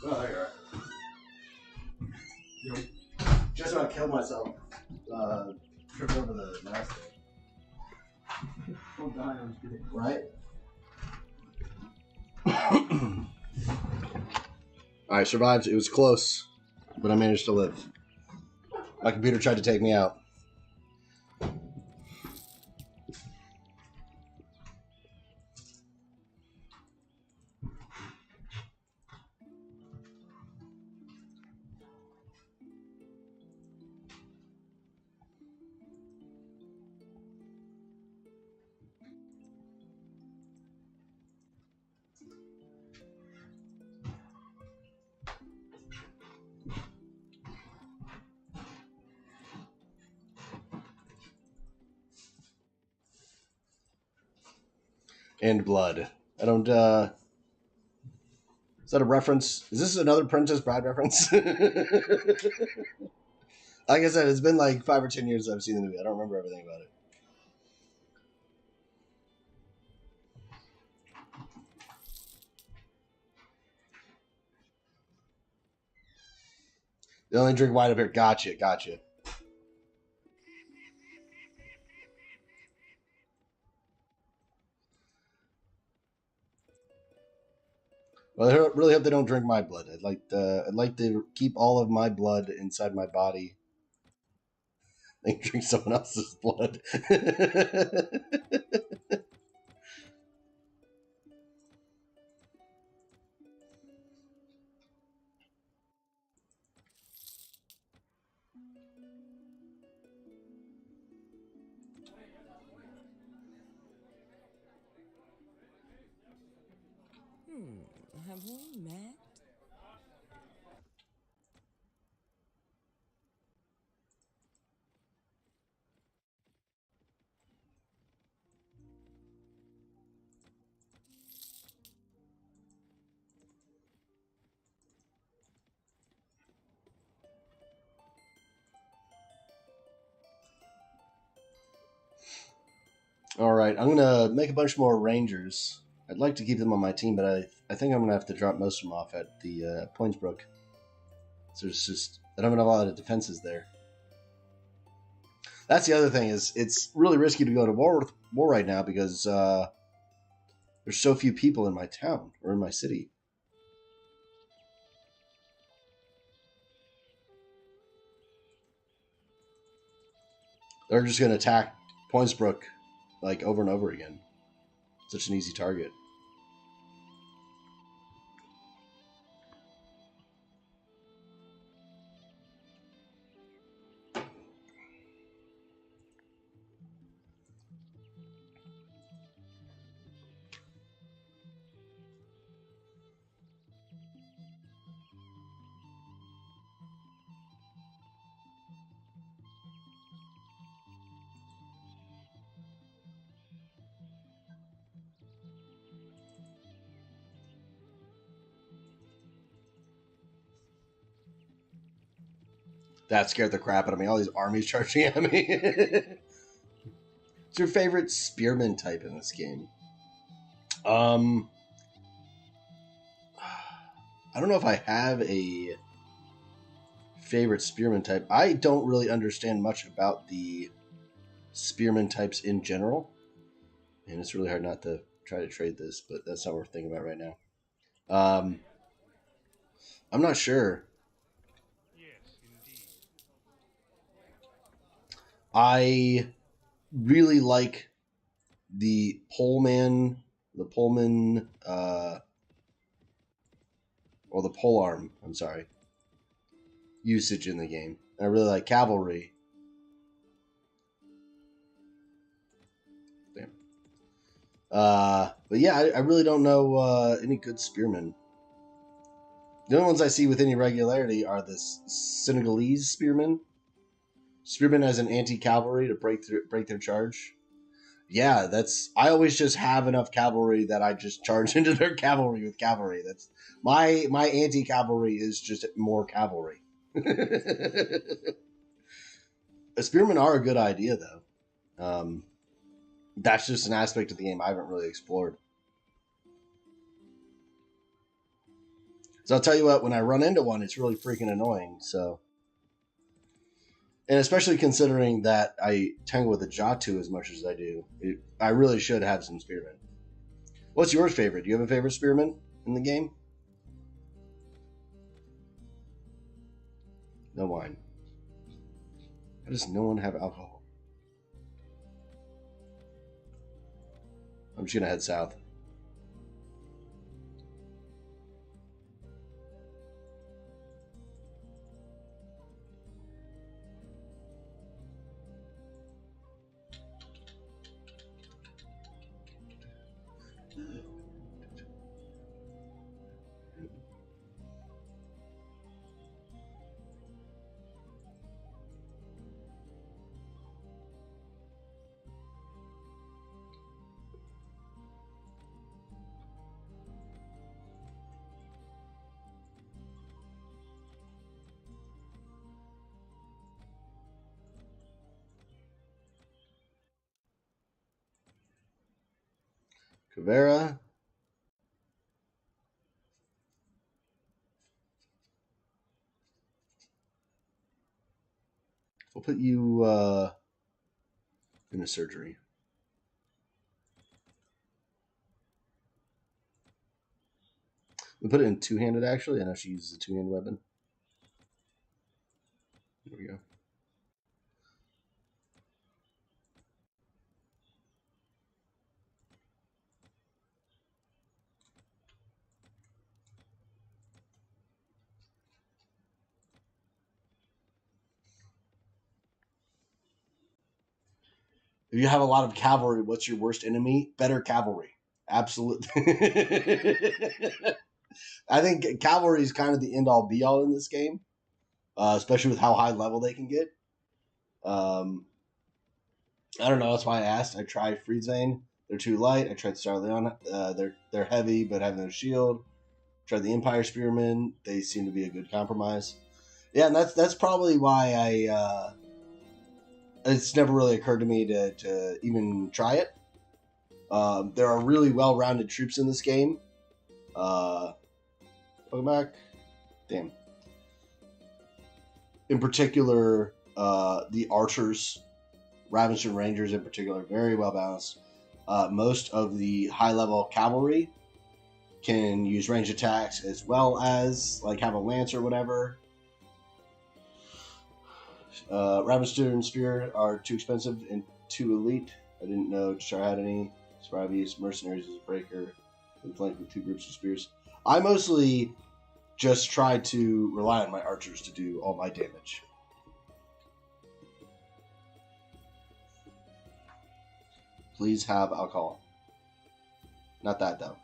Oh, there you are. Just about killed myself. Tripping over the last thing. Don't die on today. Right? I survived. It was close, but I managed to live. My computer tried to take me out. And blood. I don't, Is that a reference? Is this another Princess Bride reference? Like I said, it's been like 5 or 10 years I've seen the movie. I don't remember everything about it. They only drink wine up here. Gotcha, gotcha. Well, I really hope they don't drink my blood. I'd like to keep all of my blood inside my body. They can drink someone else's blood. Have we met? All right, I'm gonna make a bunch more rangers. I'd like to keep them on my team, but I think I'm gonna have to drop most of them off at the Poinsbrook. So there's just I don't have a lot of defenses there. That's the other thing is it's really risky to go to war right now because there's so few people in my town or in my city. They're just gonna attack Poinsbrook like over and over again. Such an easy target. That scared the crap out of me. All these armies charging at me. What's your favorite spearman type in this game? I don't know if I have a favorite spearman type. I don't really understand much about the spearman types in general. And it's really hard not to try to trade this, but that's not worth thinking about right now. I'm not sure. Yes, indeed. I really like the poleman, or the polearm, I'm sorry, usage in the game. I really like cavalry. Damn. But yeah, I really don't know any good spearmen. The only ones I see with any regularity are the Senegalese spearmen. Spearmen as an anti-cavalry to break their charge. Yeah, I always just have enough cavalry that I just charge into their cavalry with cavalry. That's my anti-cavalry is just more cavalry. Spearmen are a good idea though. That's just an aspect of the game I haven't really explored. So I'll tell you what, when I run into one, it's really freaking annoying. So, and especially considering that I tangle with a Jatu as much as I do, I really should have some spearmen. What's your favorite? Do you have a favorite spearman in the game? No wine. How does no one have alcohol? I'm just gonna head south. Caveira. We'll put you in a surgery. We put it in two-handed, actually. I know she uses a two-handed weapon. There we go. If you have a lot of cavalry, what's your worst enemy? Better cavalry. Absolutely. I think cavalry is kind of the end-all, be-all in this game, especially with how high level they can get. I don't know. That's why I asked. I tried Friedzane. They're too light. I tried Star Leon. They're heavy but have no shield. Tried the Empire Spearmen. They seem to be a good compromise. Yeah, and that's probably why I. It's never really occurred to me to even try it. There are really well-rounded troops in this game. Welcome back. Damn. In particular, the archers, Ravenston Rangers in particular, very well balanced. Most of the high-level cavalry can use range attacks as well as like have a lance or whatever. Ravenston Spear are too expensive and too elite. I didn't know Char had any. Survive use mercenaries as a breaker and flank with two groups of spears. I mostly just try to rely on my archers to do all my damage. Please have alcohol. Not that though.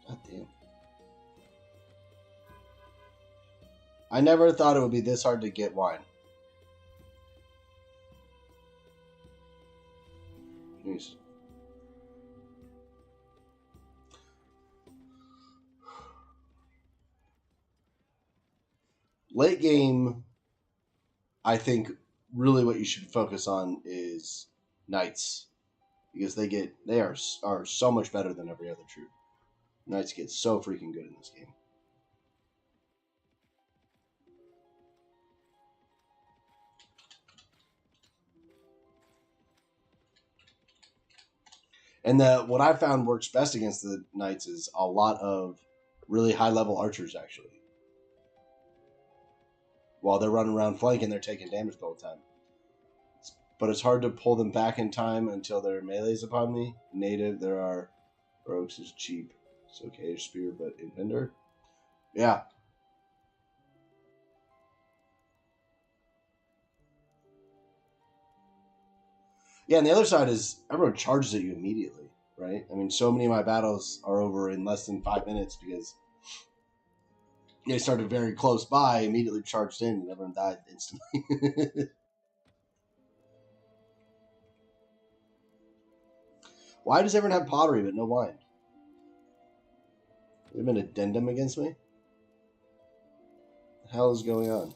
God damn. I never thought it would be this hard to get wine. Jeez. Late game, I think really what you should focus on is knights, because they are so much better than every other troop. Knights get so freaking good in this game. And what I found works best against the knights is a lot of really high level archers actually. While they're running around flanking, they're taking damage the whole time. But it's hard to pull them back in time until their melees upon me. Native, there are rogues is cheap. It's okay, spear, but in Pendor. Yeah. Yeah, and the other side is everyone charges at you immediately, right? I mean, so many of my battles are over in less than 5 minutes because they started very close by, immediately charged in, and everyone died instantly. Why does everyone have pottery but no wine? You have an addendum against me? What the hell is going on?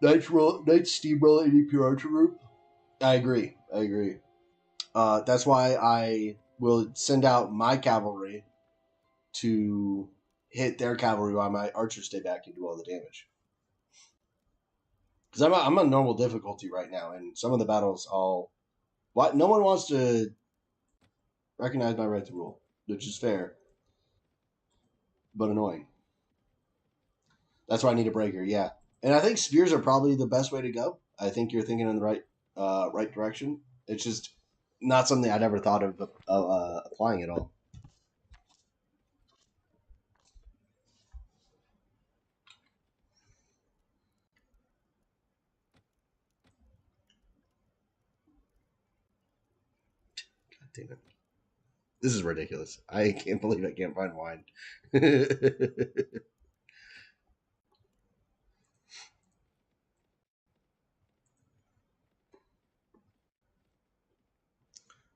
Knights steamroll any pure archer group? I agree. That's why I will send out my cavalry to hit their cavalry while my archers stay back and do all the damage. Because I'm on normal difficulty right now, and some of the battles no one wants to recognize my right to rule, which is fair, but annoying. That's why I need a breaker, yeah. And I think spears are probably the best way to go. I think you're thinking in the right direction. It's just not something I'd ever thought of applying at all. God damn it. This is ridiculous. I can't believe I can't find wine.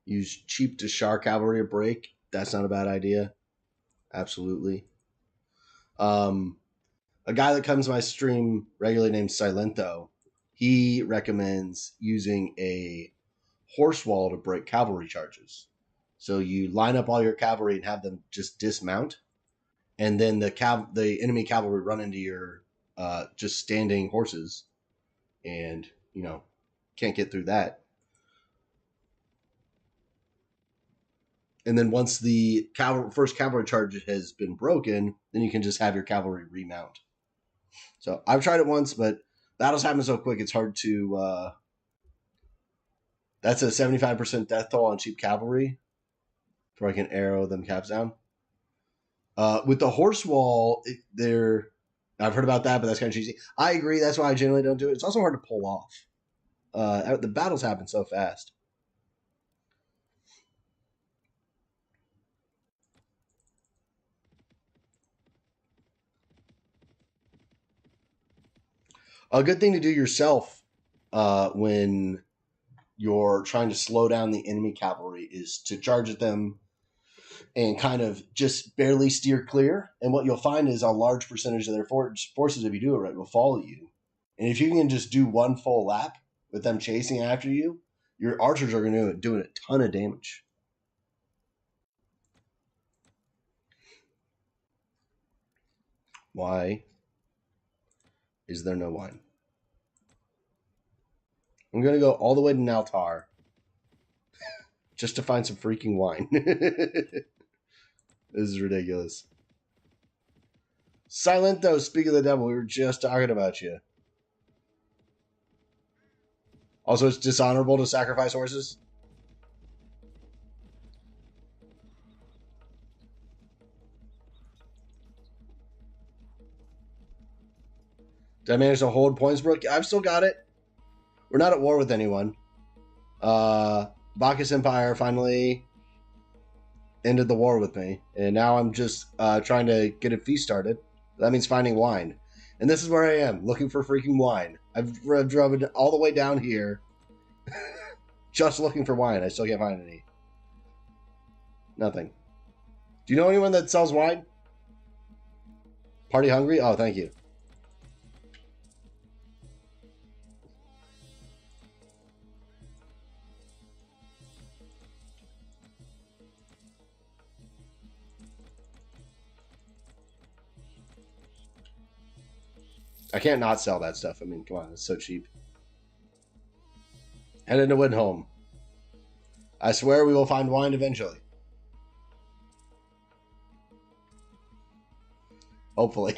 Use cheap to Shar cavalry to break. That's not a bad idea. Absolutely. A guy that comes to my stream regularly named Silento, he recommends using a horse wall to break cavalry charges. So you line up all your cavalry and have them just dismount, and then the enemy cavalry run into your just standing horses, and you know, can't get through that. And then once the first cavalry charge has been broken, then you can just have your cavalry remount. So I've tried it once, but battles happen so quick it's hard to. That's a 75% death toll on cheap cavalry. Before I can arrow them caps down. With the horse wall, I've heard about that, but that's kind of cheesy. I agree. That's why I generally don't do it. It's also hard to pull off. The battles happen so fast. A good thing to do yourself when you're trying to slow down the enemy cavalry is to charge at them and kind of just barely steer clear. And what you'll find is a large percentage of their forces, if you do it right, will follow you. And if you can just do one full lap with them chasing after you, your archers are going to do a ton of damage. Why is there no wine? I'm going to go all the way to Naltar just to find some freaking wine. This is ridiculous. Silento, speak of the devil, we were just talking about you. Also, it's dishonorable to sacrifice horses. Did I manage to hold Pointsbrook? I've still got it. We're not at war with anyone. Bacchus Empire finally ended the war with me, and now I'm just trying to get a feast started. That means finding wine. And this is where I am, looking for freaking wine. I've driven all the way down here just looking for wine. I still can't find any. Nothing. Do you know anyone that sells wine? Party hungry? Oh, thank you. I can't not sell that stuff. I mean, come on, it's so cheap. Head into Windholm. I swear we will find wine eventually. Hopefully.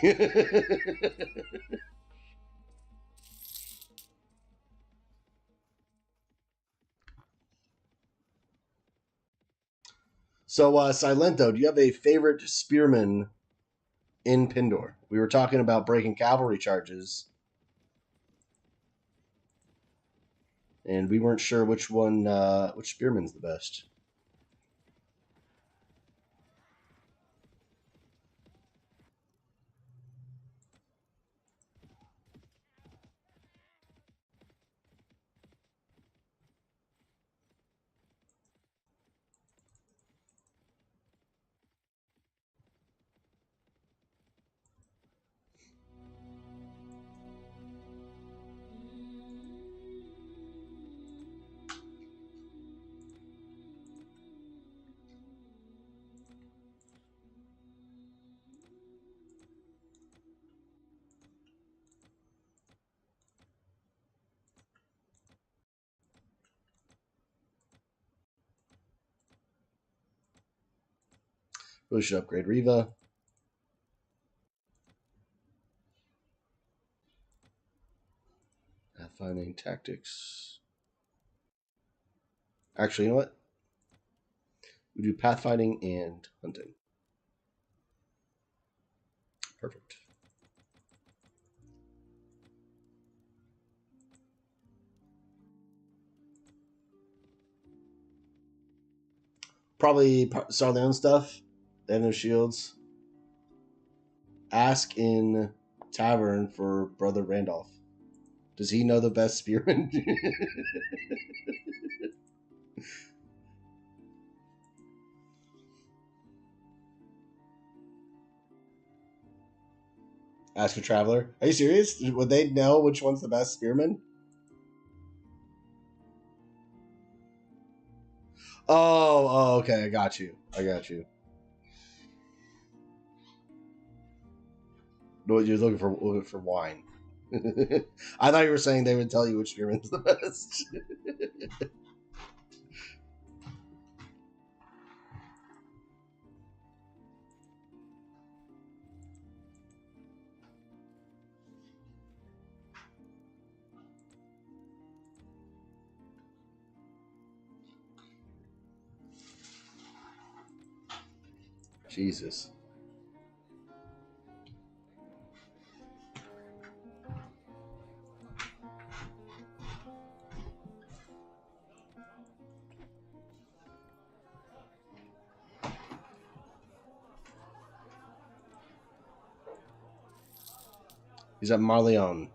So, Silento, do you have a favorite spearman in Pendor? We were talking about breaking cavalry charges, and we weren't sure which spearman's the best. We should upgrade Riva. Finding tactics. Actually, you know what? We do pathfinding and hunting. Perfect. Probably sell their own stuff. They have no shields. Ask in tavern for Brother Randolph. Does he know the best spearman? Ask a traveler. Are you serious? Would they know which one's the best spearman? Oh, okay. I got you. You're looking for wine. I thought you were saying they would tell you which spearman's the best. Jesus. He's at Marleon.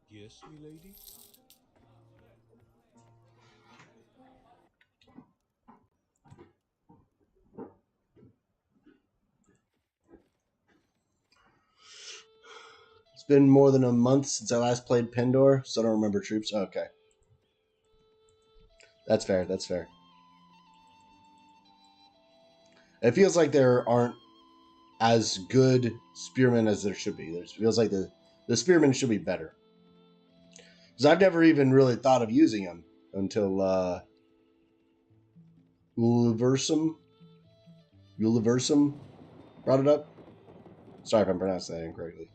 Yes, milady? It's been more than a month since I last played Pendor, so I don't remember troops. Okay. That's fair. That's fair. It feels like there aren't as good spearmen as there should be. It feels like the spearmen should be better. Because I've never even really thought of using them until Uliversum brought it up. Sorry if I'm pronouncing that incorrectly.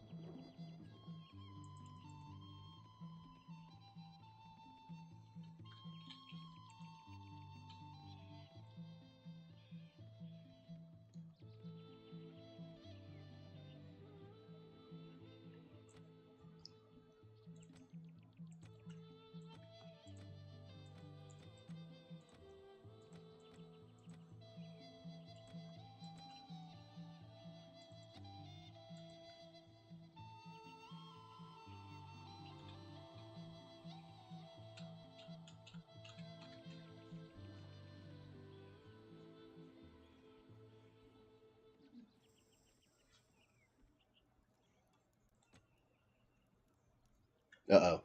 Uh-oh.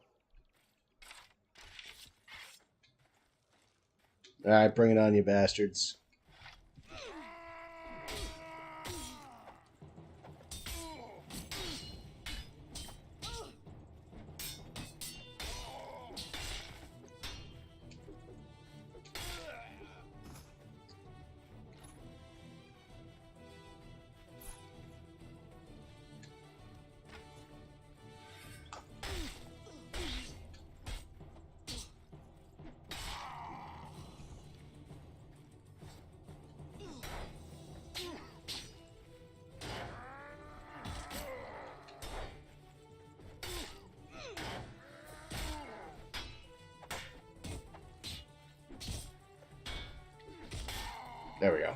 Alright, bring it on, you bastards. There we go.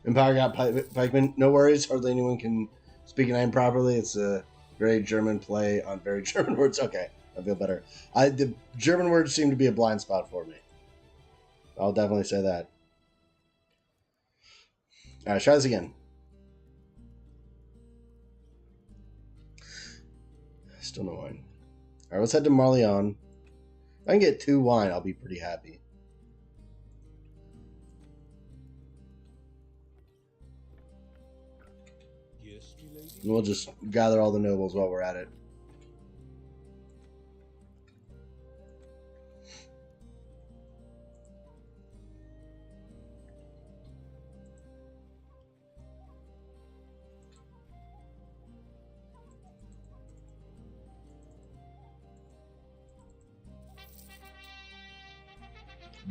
Empire got pikemen. No worries. Hardly anyone can speak an name properly. It's a very German play on very German words. Okay, I feel better. The German words seem to be a blind spot for me. I'll definitely say that. All right, try this again. Still no wine. All right, let's head to Marleon. If I can get 2 wine, I'll be pretty happy. Yes, milady? And we'll just gather all the nobles while we're at it.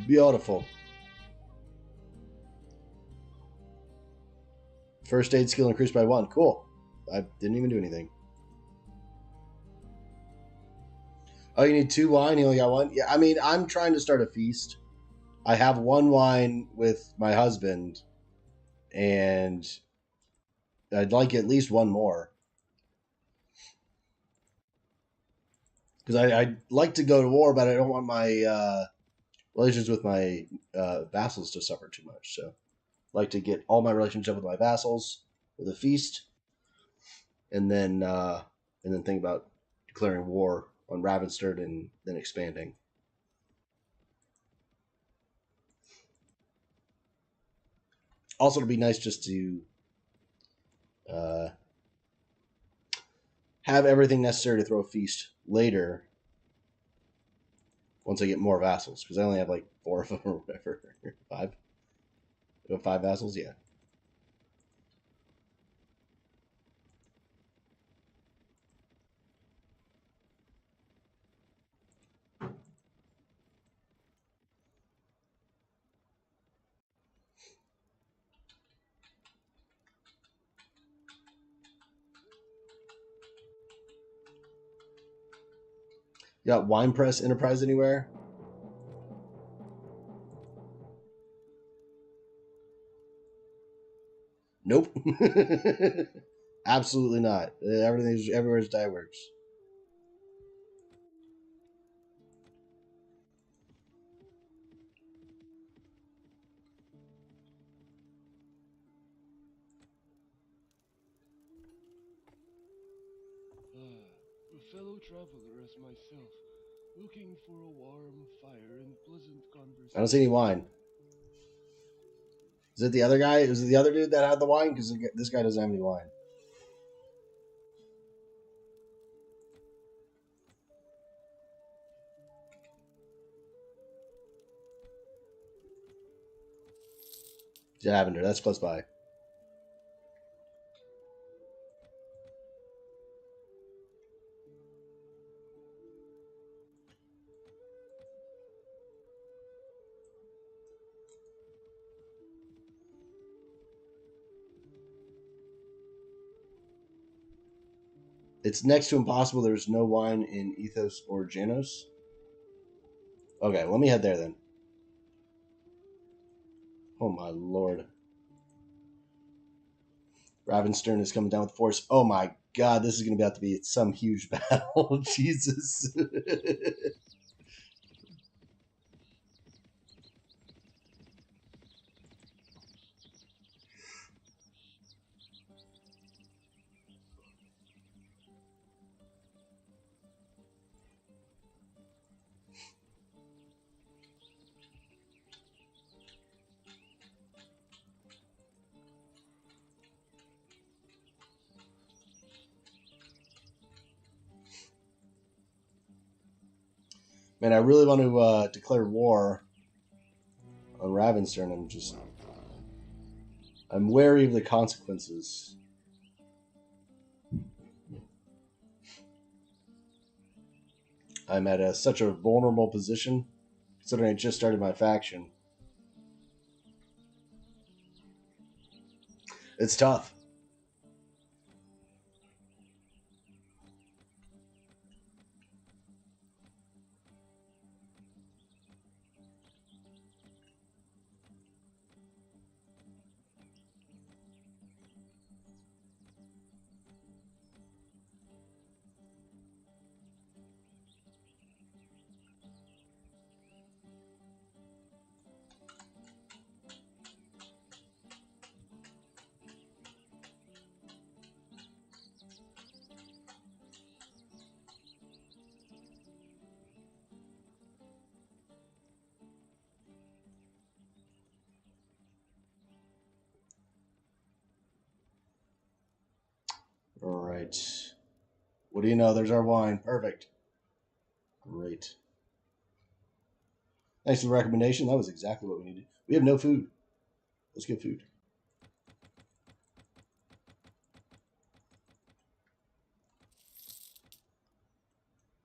Beautiful. First aid skill increased by 1. Cool. I didn't even do anything. Oh, you need 2 wine? You only got 1? Yeah, I mean, I'm trying to start a feast. I have 1 wine with my husband, and I'd like at least 1 more. Because I'd like to go to war, but I don't want my relations with my vassals to suffer too much. So I'd like to get all my relationship with my vassals with a feast, and then think about declaring war on Ravensterd and then expanding. Also, it'd be nice just to have everything necessary to throw a feast later once I get more vassals, because I only have like 4 of them or whatever. 5? I have 5 vassals? Yeah. You got Wine Press Enterprise anywhere? Nope. Absolutely not. Everything's everywhere's die works. A fellow traveler as myself, looking for a warm fire and pleasant conversation. I don't see any wine. Is it the other guy? Is it the other dude that had the wine? Because this guy doesn't have any wine. Lavender, that's close by. It's next to impossible. There's no wine in Ethos or Janos. Okay, let me head there then. Oh my lord. Ravenstern is coming down with force. Oh my god, this is going to be have to be some huge battle. Jesus. Man, I really want to declare war on Ravenstern. I'm wary of the consequences. I'm at such a vulnerable position, considering I just started my faction. It's tough. All right. What do you know? There's our wine. Perfect. Great. Thanks for the recommendation. That was exactly what we needed. We have no food. Let's get food.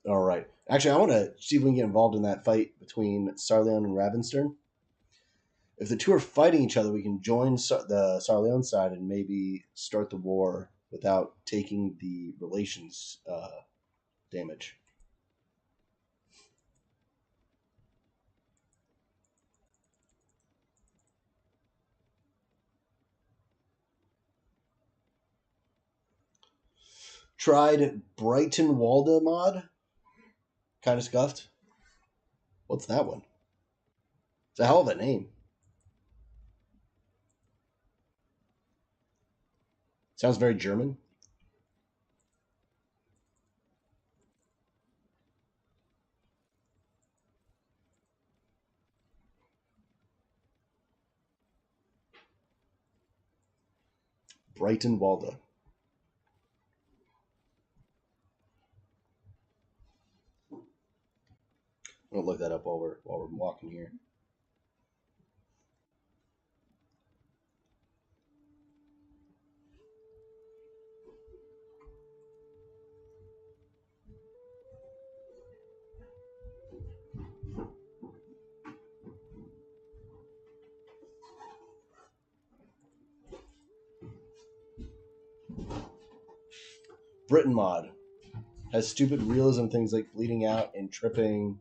All right. Actually, I want to see if we can get involved in that fight between Sarleon and Ravenstern. If the two are fighting each other, we can join the Sarleon side and maybe start the war without taking the relations damage. Tried Brighton Walda mod. Kind of scuffed. What's that one? It's a hell of a name. Sounds very German. Brighton Walda. We'll look that up while we're walking here. Britain Mod has stupid realism things like bleeding out and tripping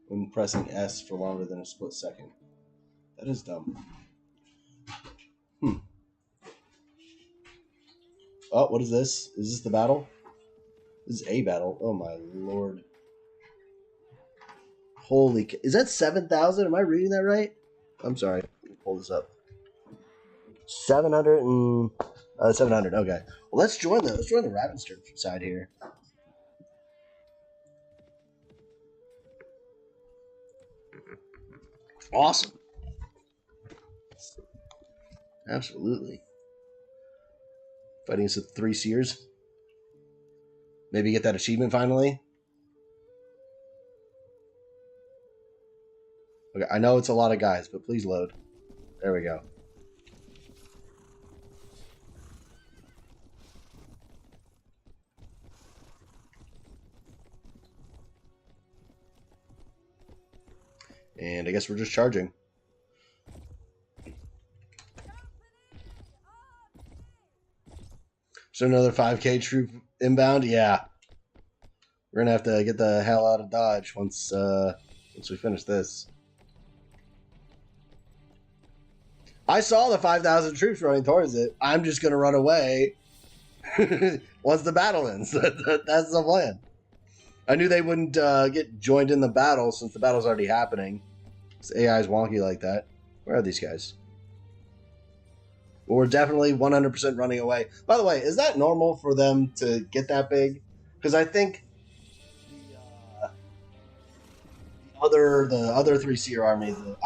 when pressing S for longer than a split second. That is dumb. Oh, what is this? Is this the battle? This is a battle. Oh my lord. Holy... Is that 7,000? Am I reading that right? I'm sorry. Let me pull this up. 700 and... 700, okay. Well, let's join the Ravenster side here. Awesome. Absolutely. Fighting against 3 seers. Maybe get that achievement finally. Okay, I know it's a lot of guys, but please load. There we go. And I guess we're just charging. So another 5K troop inbound? Yeah. We're going to have to get the hell out of Dodge once we finish this. I saw the 5,000 troops running towards it. I'm just going to run away once the battle ends. That's the plan. I knew they wouldn't get joined in the battle since the battle's already happening. This AI is wonky like that. Where are these guys? Well, we're definitely 100% running away. By the way, is that normal for them to get that big? Because I think the other 3 seer army, the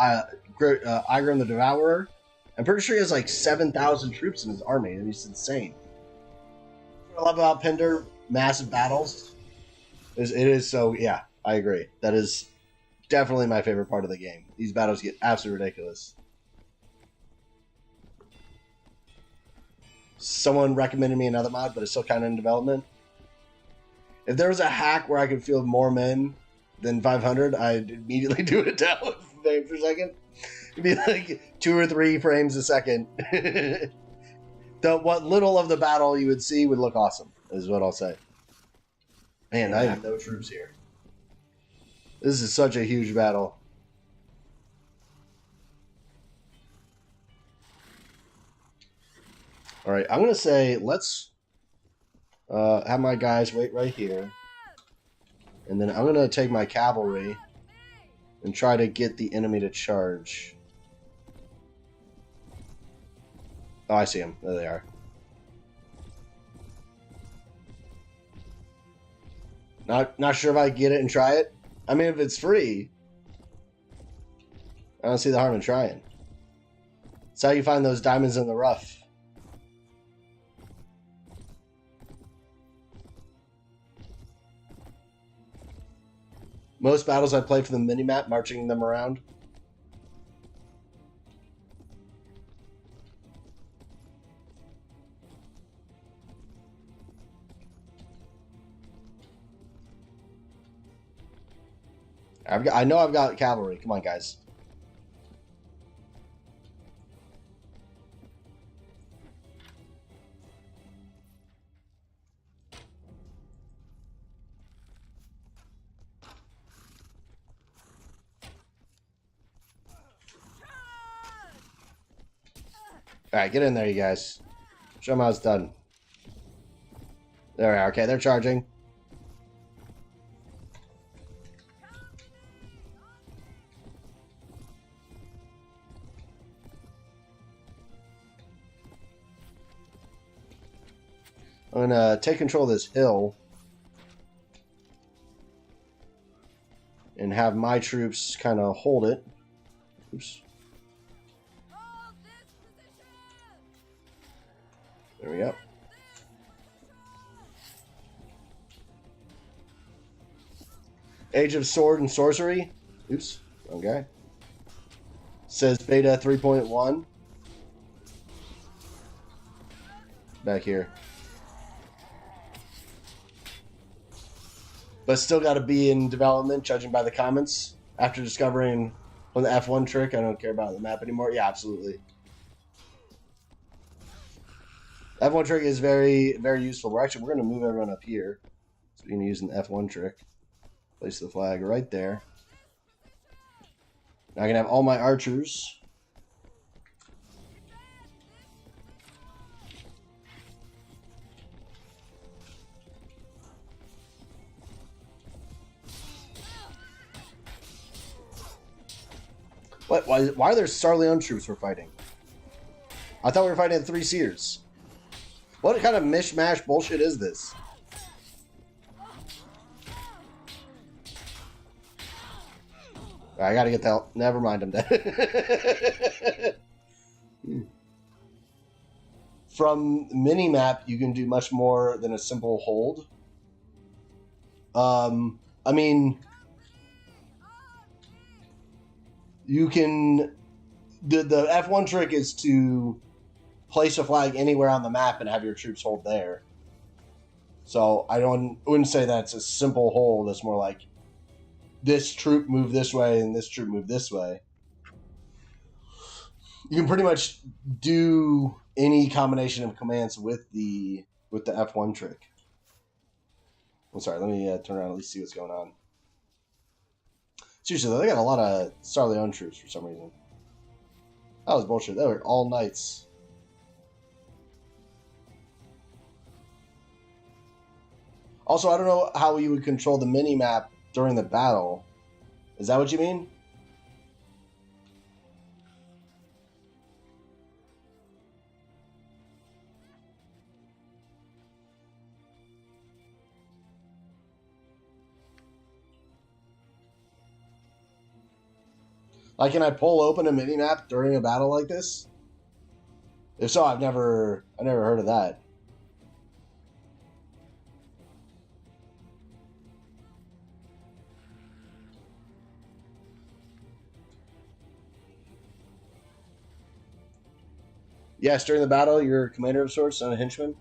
Igram the Devourer, I'm pretty sure he has like 7,000 troops in his army. And he's insane. What I love about Pendor massive battles is it is so, yeah, I agree. That is definitely my favorite part of the game. These battles get absolutely ridiculous. Someone recommended me another mod, but it's still kind of in development. If there was a hack where I could field more men than 500, I'd immediately do it down frames per second. It'd be like 2 or 3 frames a second. What little of the battle you would see would look awesome, is what I'll say. Man, I have no troops here. This is such a huge battle. All right, I'm going to say let's have my guys wait right here. And then I'm going to take my cavalry and try to get the enemy to charge. Oh, I see them. There they are. Not sure if I can get it and try it. I mean, if it's free, I don't see the harm in trying. It's how you find those diamonds in the rough. Most battles I play for the minimap, marching them around. I know I've got cavalry. Come on, guys. Alright, get in there, you guys. Show them how it's done. There we are. Okay, they're charging. I'm going to take control of this hill and have my troops kind of hold it. Oops. There we go. Age of Sword and Sorcery. Oops, wrong guy. Says beta 3.1. Back here. But still got to be in development, judging by the comments. After discovering on the F1 trick, I don't care about the map anymore. Yeah, absolutely. F1 trick is very, very useful. We're going to move everyone up here. So we're going to use an F1 trick. Place the flag right there. Now I can have all my archers. What? Why are there Sarleon troops we're fighting? I thought we were fighting 3 Seers. What kind of mishmash bullshit is this? I gotta get the hell. Never mind, I'm dead. From minimap, you can do much more than a simple hold. I mean, you can. The F1 trick is to place a flag anywhere on the map and have your troops hold there. So I wouldn't say that's a simple hold. It's more like this troop move this way and this troop move this way. You can pretty much do any combination of commands with the F1 trick. I'm sorry, let me turn around and at least see what's going on. Seriously, though, they got a lot of Sarleon troops for some reason. That was bullshit. They were all knights. Also, I don't know how you would control the mini-map during the battle. Is that what you mean? Like, can I pull open a mini-map during a battle like this? If so, I never heard of that. Yes, during the battle, you're a commander of sorts, not a henchman.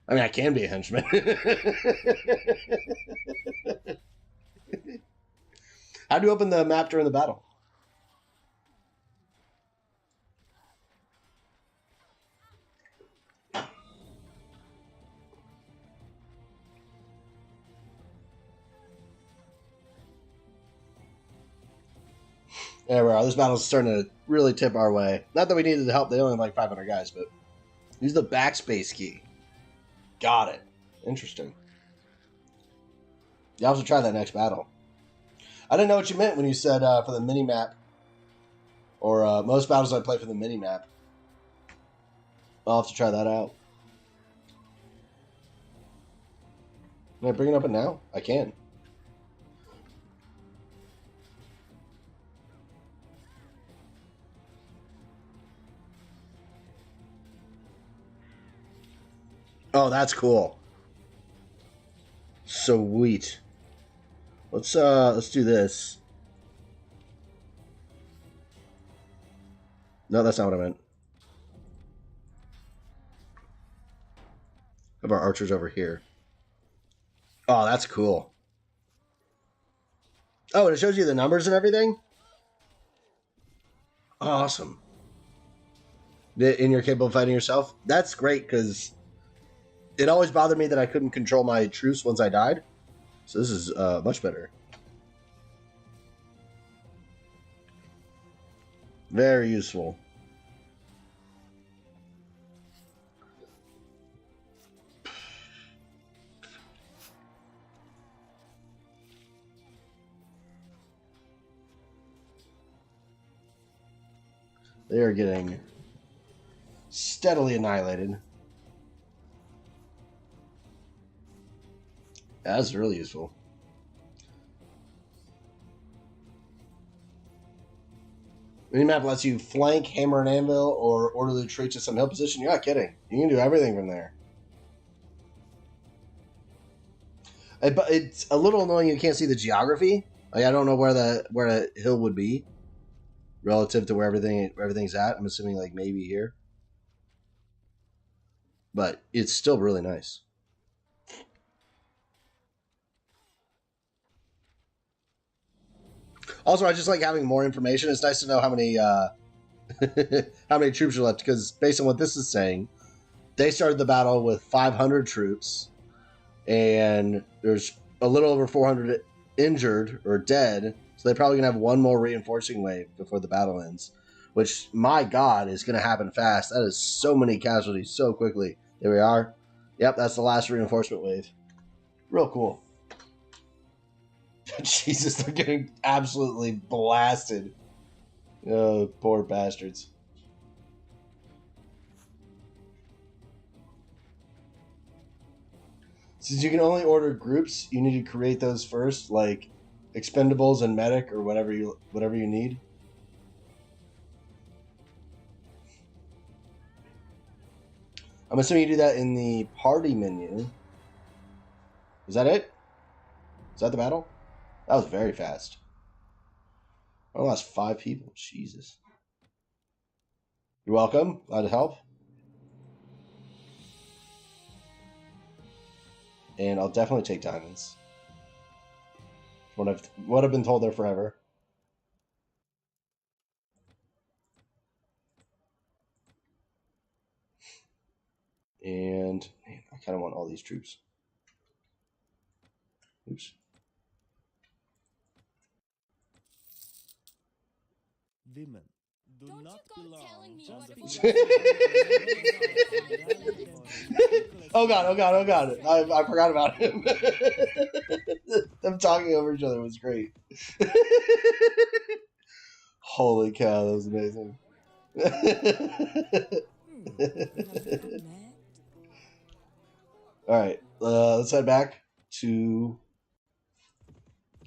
I mean, I can be a henchman. How do you open the map during the battle? There we are. This battle's starting to really tip our way. Not that we needed the help. They only have like 500 guys, but use the backspace key. Got it. Interesting. You also try that next battle. I didn't know what you meant when you said for the mini-map. Or most battles I play for the mini-map. I'll have to try that out. Can I bring it up now? I can. Oh, that's cool. Sweet. Let's do this. No, that's not what I meant. Have our archers over here. Oh, that's cool. Oh, and it shows you the numbers and everything? Awesome. And you're capable of fighting yourself? That's great, because it always bothered me that I couldn't control my troops once I died. So this is much better. Very useful. They are getting steadily annihilated. That's really useful. Minimap lets you flank, hammer and anvil, or orderly retreat to some hill position. You're not kidding. You can do everything from there. But it's a little annoying you can't see the geography. Like I don't know where the hill would be relative to where everything's at. I'm assuming like maybe here. But it's still really nice. Also, I just like having more information. It's nice to know how many how many troops are left, because based on what this is saying, they started the battle with 500 troops, and there's a little over 400 injured or dead, so they're probably going to have one more reinforcing wave before the battle ends, which, my God, is going to happen fast. That is so many casualties so quickly. There we are. Yep, that's the last reinforcement wave. Real cool. Jesus, they're getting absolutely blasted. Oh, poor bastards. Since you can only order groups, you need to create those first, like expendables and medic or whatever you need. I'm assuming you do that in the party menu. Is that it? Is that the battle? That was very fast. I lost 5 people. Jesus. You're welcome. Glad to help. And I'll definitely take diamonds. What I've been told there forever. And man, I kind of want all these troops. Oops. Women do Don't not you go belong telling me on what the to floor. Oh God, oh God, oh God. I forgot about him. Them talking over each other was great. Holy cow, that was amazing. Mad? Alright, let's head back to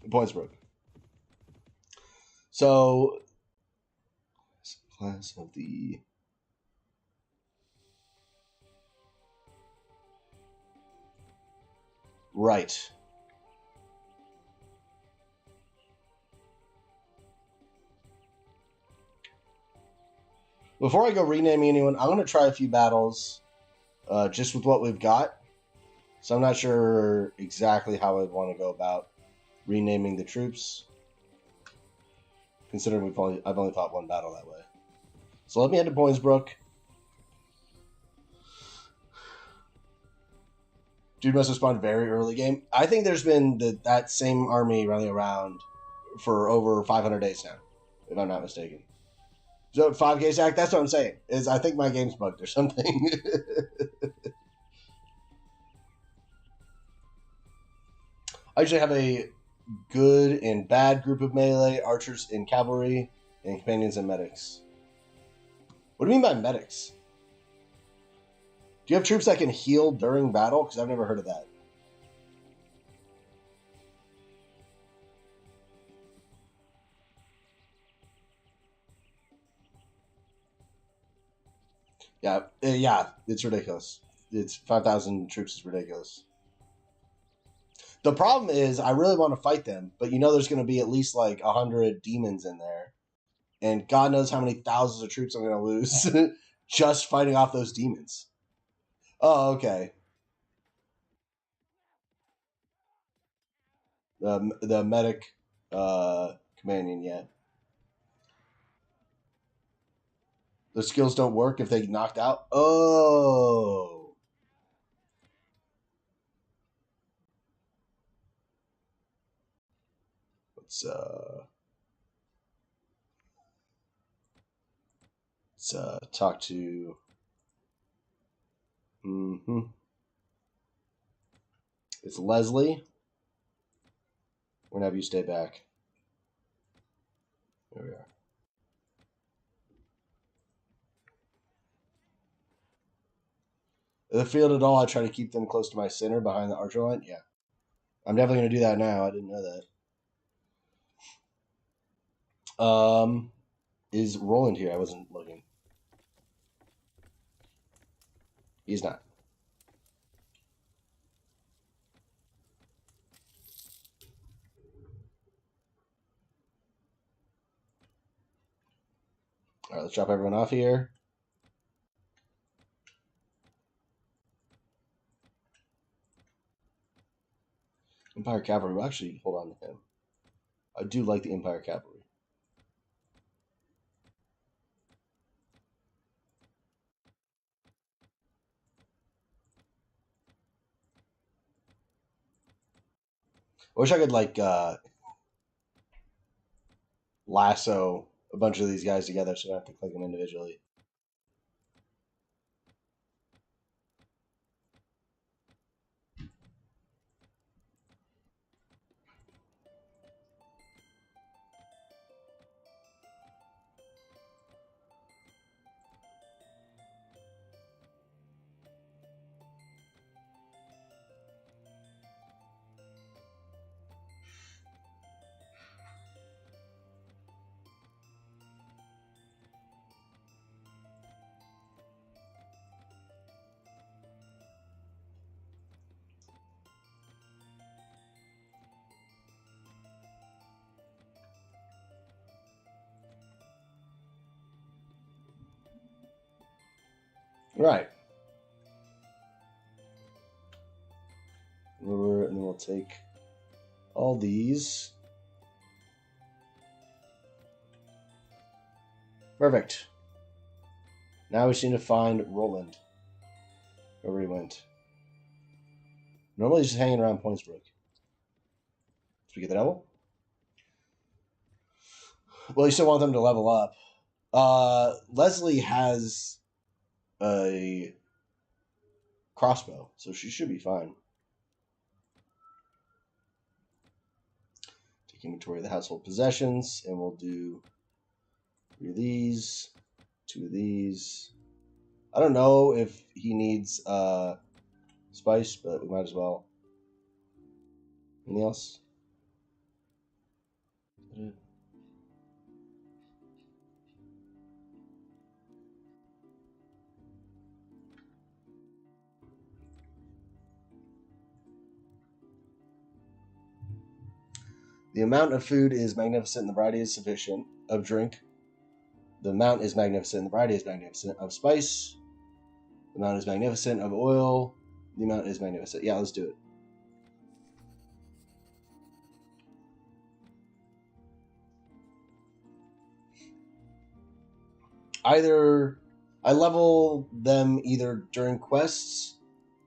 Pointsbrook. So, class of the... Right. Before I go renaming anyone, I'm going to try a few battles just with what we've got. So I'm not sure exactly how I'd want to go about renaming the troops, considering I've only fought one battle that way. So let me head to Boinsbrook. Dude must have spawned very early game. I think there's been that same army running around for over 500 days now, if I'm not mistaken. So 5K stack, that's what I'm saying. Is I think my game's bugged or something. I usually have a good and bad group of melee, archers and cavalry, and companions and medics. What do you mean by medics? Do you have troops that can heal during battle? Because I've never heard of that. Yeah, it's ridiculous. It's 5,000 troops is ridiculous. The problem is, I really want to fight them, but you know there's going to be at least like 100 demons in there. And God knows how many thousands of troops I'm going to lose just fighting off those demons. Oh, okay. The medic companion, yeah. The skills don't work if they get knocked out. Oh. Let's talk to. It's Leslie. We're gonna have you stay back. There we are. The field at all, I try to keep them close to my center behind the archer line. Yeah. I'm definitely going to do that now. I didn't know that. Is Roland here? I wasn't looking. He's not. Alright, let's drop everyone off here. Empire Cavalry. We'll actually hold on to him. I do like the Empire Cavalry. I wish I could, like, lasso a bunch of these guys together so I don't have to click them individually. Right. And then we'll take all these. Perfect. Now we just need to find Roland. Wherever he went. Normally he's just hanging around Pointsbrook. Did we get the double? Well, you still want them to level up. Leslie has a crossbow, so she should be fine. Take inventory of the household possessions, and we'll do 3 of these, 2 of these. I don't know if he needs spice, but we might as well. Anything else? The amount of food is magnificent and the variety is sufficient. Of drink. The amount is magnificent and the variety is magnificent. Of spice. The amount is magnificent. Of oil. The amount is magnificent. Yeah, let's do it. Either I level them either during quests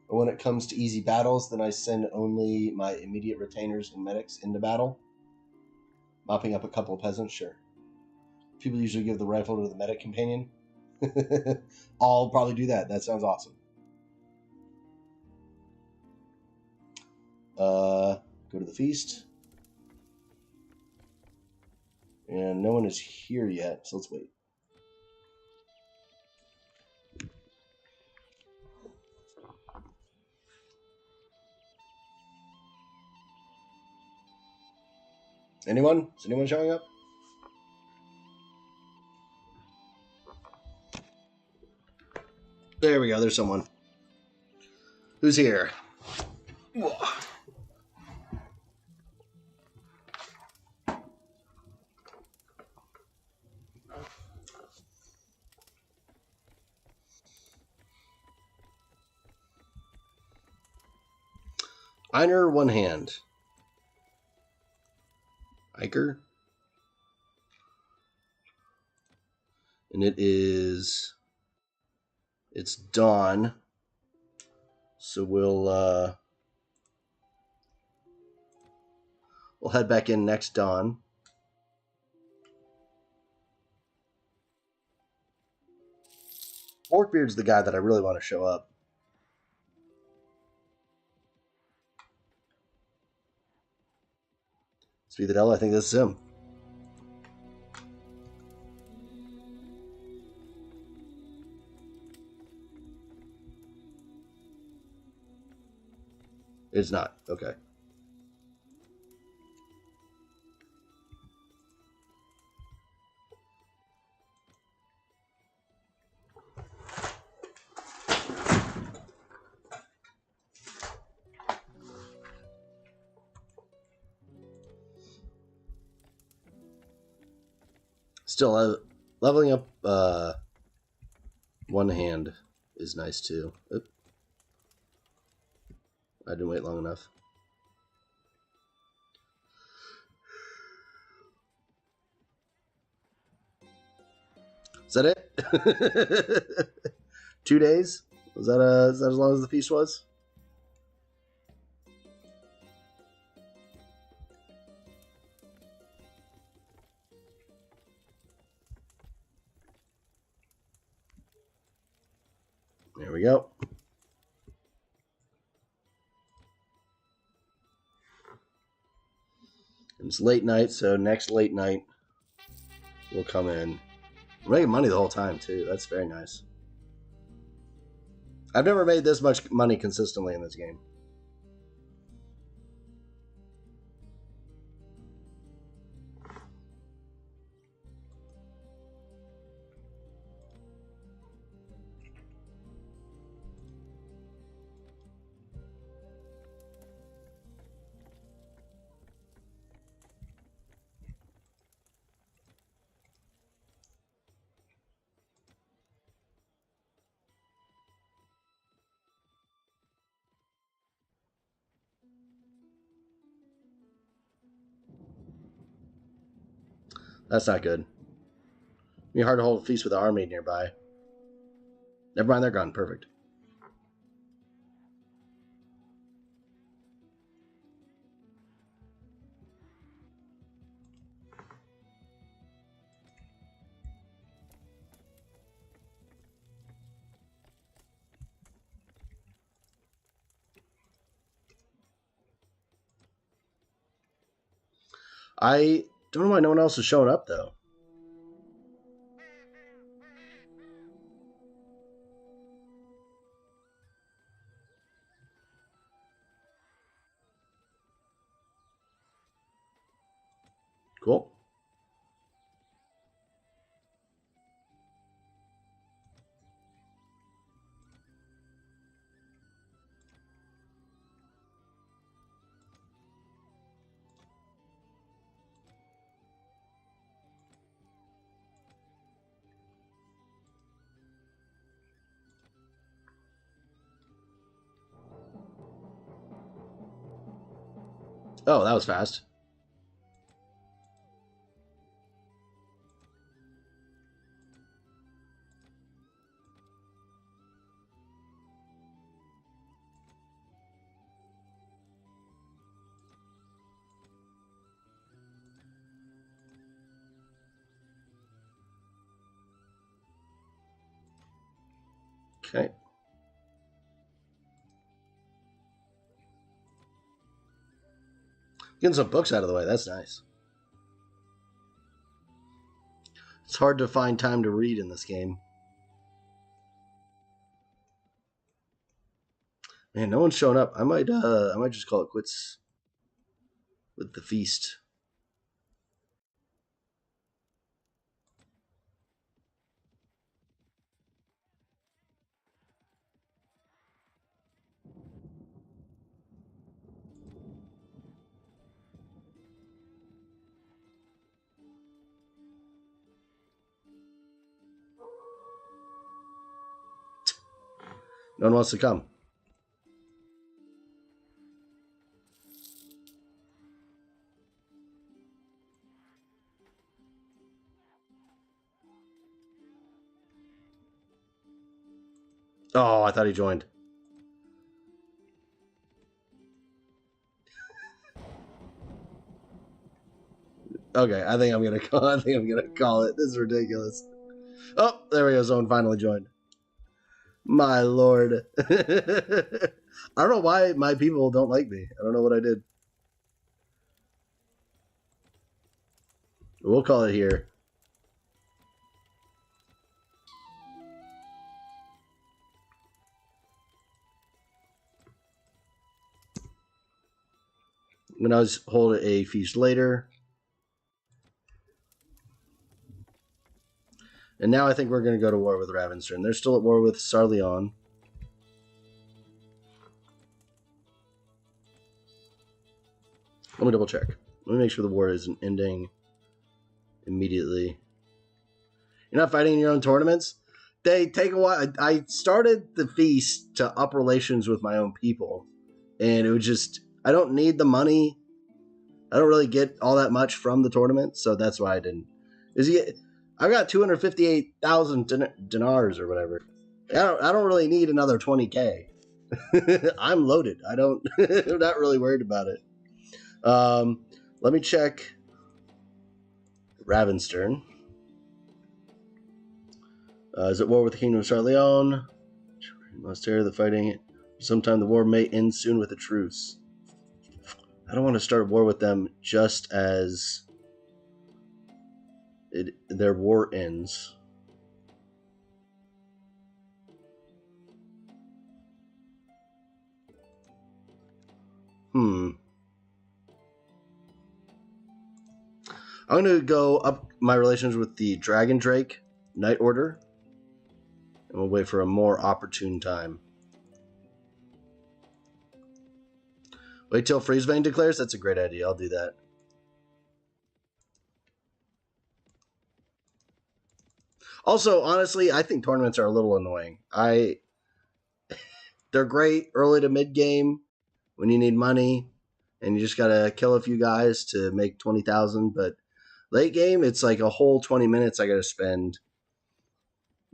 or when it comes to easy battles, then I send only my immediate retainers and medics into battle. Mopping up a couple of peasants, sure. People usually give the rifle to the medic companion. I'll probably do that. That sounds awesome. Go to the feast. And no one is here yet, so let's wait. Anyone? Is anyone showing up? There we go. There's someone. Who's here? Einer one hand. Iker. And it's dawn. So we'll head back in next dawn. Forkbeard's the guy that I really want to show up. Speed the Devil, I think this is him. It's not. Okay. Still, Leveling up one hand is nice too. Oop. I didn't wait long enough. Is that it? 2 days? Is that as long as the feast was? There we go. And it's late night, so next late night we'll come in. We're making money the whole time too. That's very nice. I've never made this much money consistently in this game. That's not good. It'd be hard to hold a feast with an army nearby. Never mind, they're gone. Perfect. I don't know why no one else is showing up, though. Cool. Oh, that was fast. Okay. Getting some books out of the way. That's nice. It's hard to find time to read in this game. Man, no one's showing up. I might just call it quits with the feast. No one wants to come. Oh, I thought he joined. Okay, I think I'm gonna call it. This is ridiculous. Oh, there we go. Someone finally joined. My lord. I don't know why my people don't like me. I don't know what I did. We'll call it here. When I was hold a feast later. And now I think we're going to go to war with Ravenstern. They're still at war with Sarleon. Let me double check. Let me make sure the war isn't ending immediately. You're not fighting in your own tournaments. They take a while. I started the feast to up relations with my own people, and it was just I don't need the money. I don't really get all that much from the tournament, so that's why I didn't. I got 258,000 dinars or whatever. I don't really need another 20k. I'm loaded. I don't. I'm not really worried about it. Let me check Ravenstern. Is at war with the Kingdom of Sarleon. Must tear the fighting. Sometime the war may end soon with a truce. I don't want to start a war with them just as their war ends. I'm going to go up my relations with the Dragon Drake Knight Order, and we'll wait for a more opportune time. Wait till Freezebane declares? That's a great idea. I'll do that. Also, honestly, I think tournaments are a little annoying. They're great early to mid game when you need money and you just gotta kill a few guys to make 20,000. But late game, it's like a whole 20 minutes I gotta spend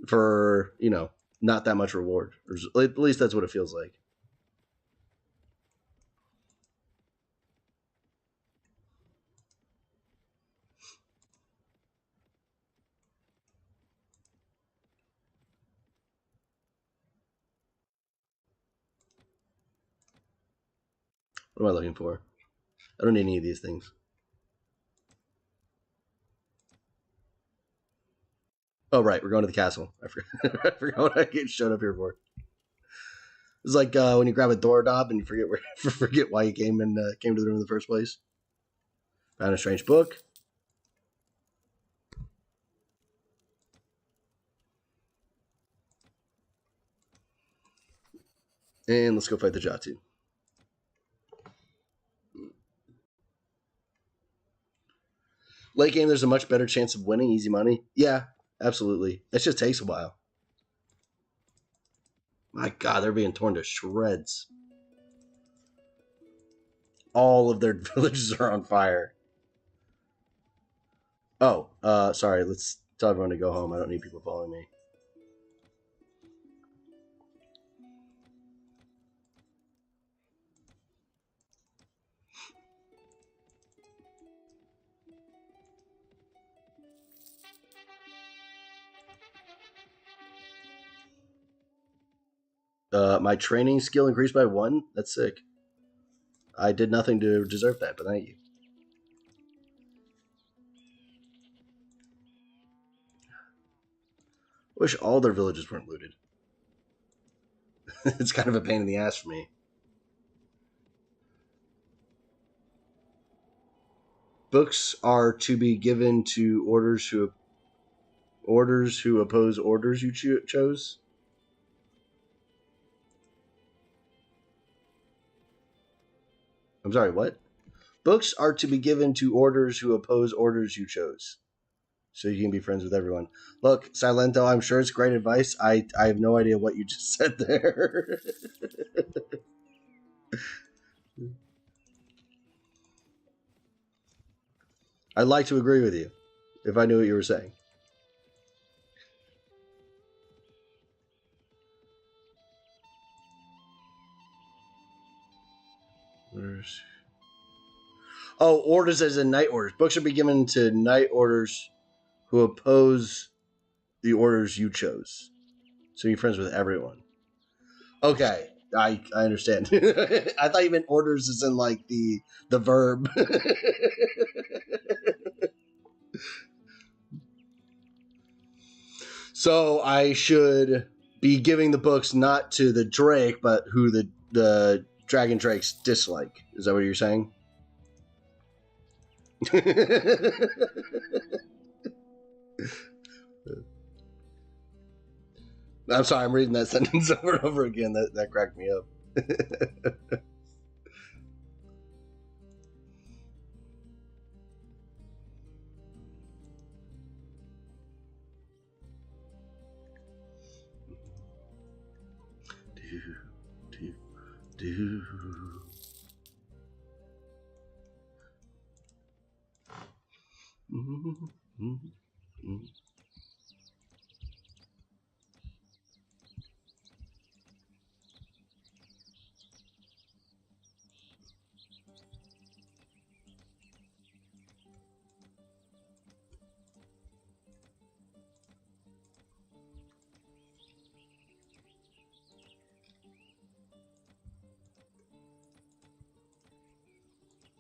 for not that much reward. Or at least that's what it feels like. What am I looking for? I don't need any of these things. Oh, right. We're going to the castle. I forgot what I showed up here for. It's like when you grab a doorknob and you forget why you came to the room in the first place. Found a strange book. And let's go fight the Jatu. Late game, there's a much better chance of winning easy money. Yeah, absolutely. It just takes a while. My God, they're being torn to shreds. All of their villages are on fire. Oh, sorry. Let's tell everyone to go home. I don't need people following me. My training skill increased by 1. That's sick. I did nothing to deserve that, but thank you. Wish all their villages weren't looted. It's kind of a pain in the ass for me. Books are to be given to orders who oppose orders you chose. I'm sorry, what? Books are to be given to orders who oppose orders you chose. So you can be friends with everyone. Look, Silento, I'm sure it's great advice. I have no idea what you just said there. I'd like to agree with you if I knew what you were saying. Orders. Oh, orders as in knight orders. Books should be given to knight orders who oppose the orders you chose. So you're friends with everyone. Okay, I understand. I thought you meant orders as in like the verb. So I should be giving the books not to the Drake, but who the Dragon Drakes dislike. Is that what you're saying? I'm sorry, I'm reading that sentence over and over again. That cracked me up. do, do.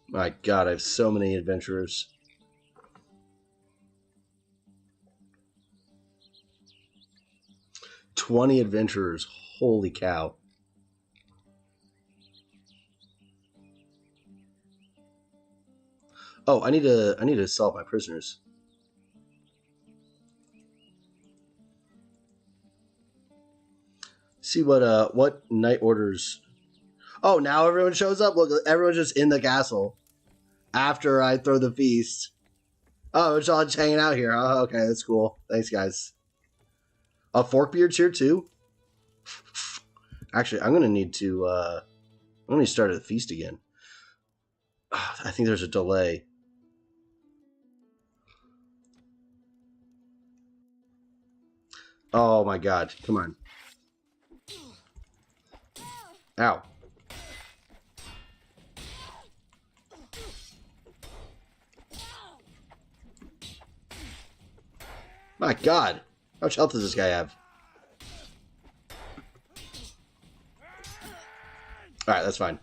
My God, I have so many adventurers. $20 adventurers. Holy cow. Oh, I need to solve my prisoners. See what night orders. Oh, now everyone shows up. Look, everyone's just in the castle after I throw the feast. Oh, it's all just hanging out here. Oh, okay, that's cool. Thanks, guys. Forkbeard's here too. Actually, I'm gonna need to start the feast again. I think there's a delay. Oh my God! Come on. Ow. My God. How much health does this guy have? Alright, that's fine.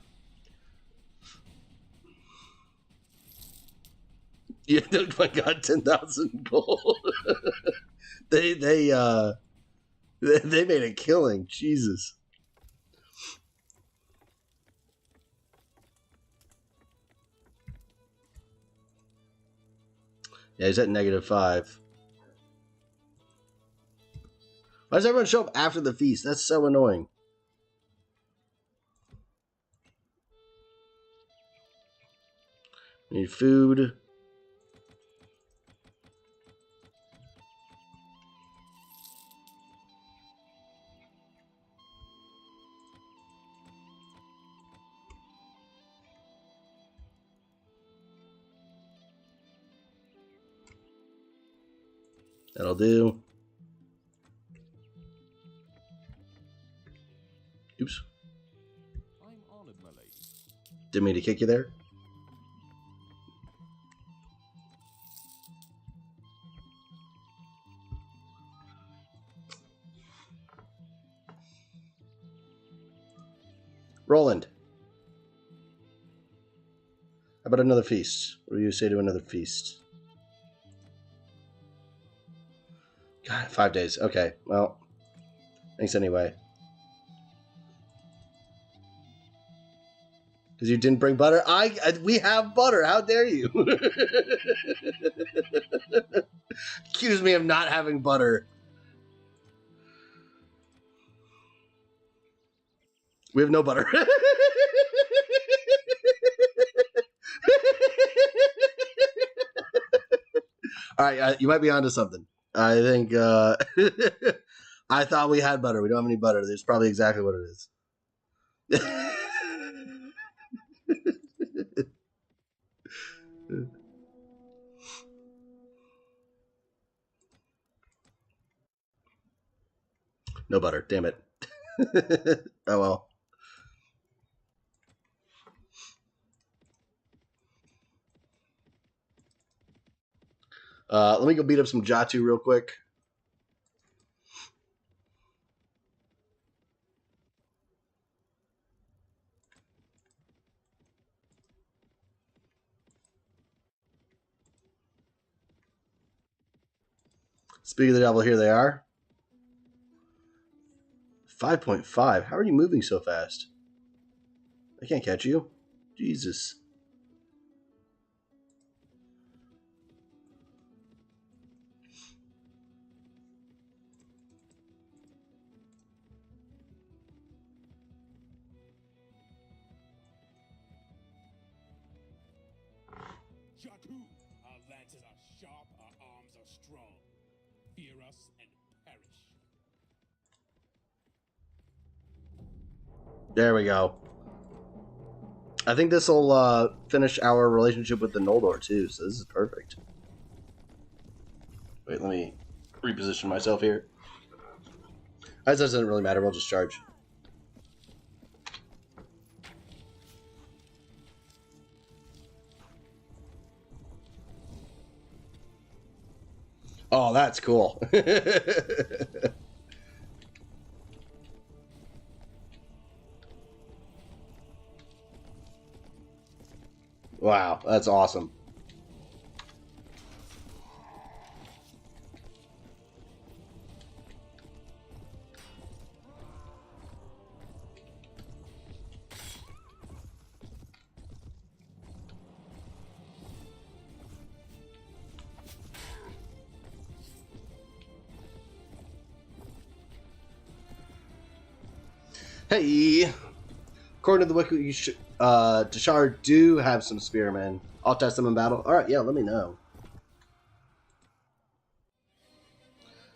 Yeah, oh my God, 10,000 gold. they made a killing. Jesus. Yeah, he's at -5. Why does everyone show up after the feast? That's so annoying. We need food. That'll do. Oops. I'm honored, my lady. Didn't mean to kick you there. Roland. How about another feast? What do you say to another feast? God, 5 days. Okay, well, thanks anyway. Because you didn't bring butter? We have butter. How dare you? Accuse me of not having butter. We have no butter. All right, you might be onto something. I think I thought we had butter. We don't have any butter. There's probably exactly what it is. No butter. Damn it. Oh well. Let me go beat up some Jatu real quick. Speaking of the devil, here they are. 5.5. How are you moving so fast? I can't catch you. Jesus. Jakku, our lances are sharp, our arms are strong. Fear us and perish. There we go. I think this will finish our relationship with the Noldor too, so this is perfect. Wait, let me reposition myself here. That doesn't really matter, we'll just charge. Oh, that's cool. Wow, that's awesome. Hey, according to the wiki, Tashar do have some spearmen. I'll test them in battle. All right, yeah, let me know.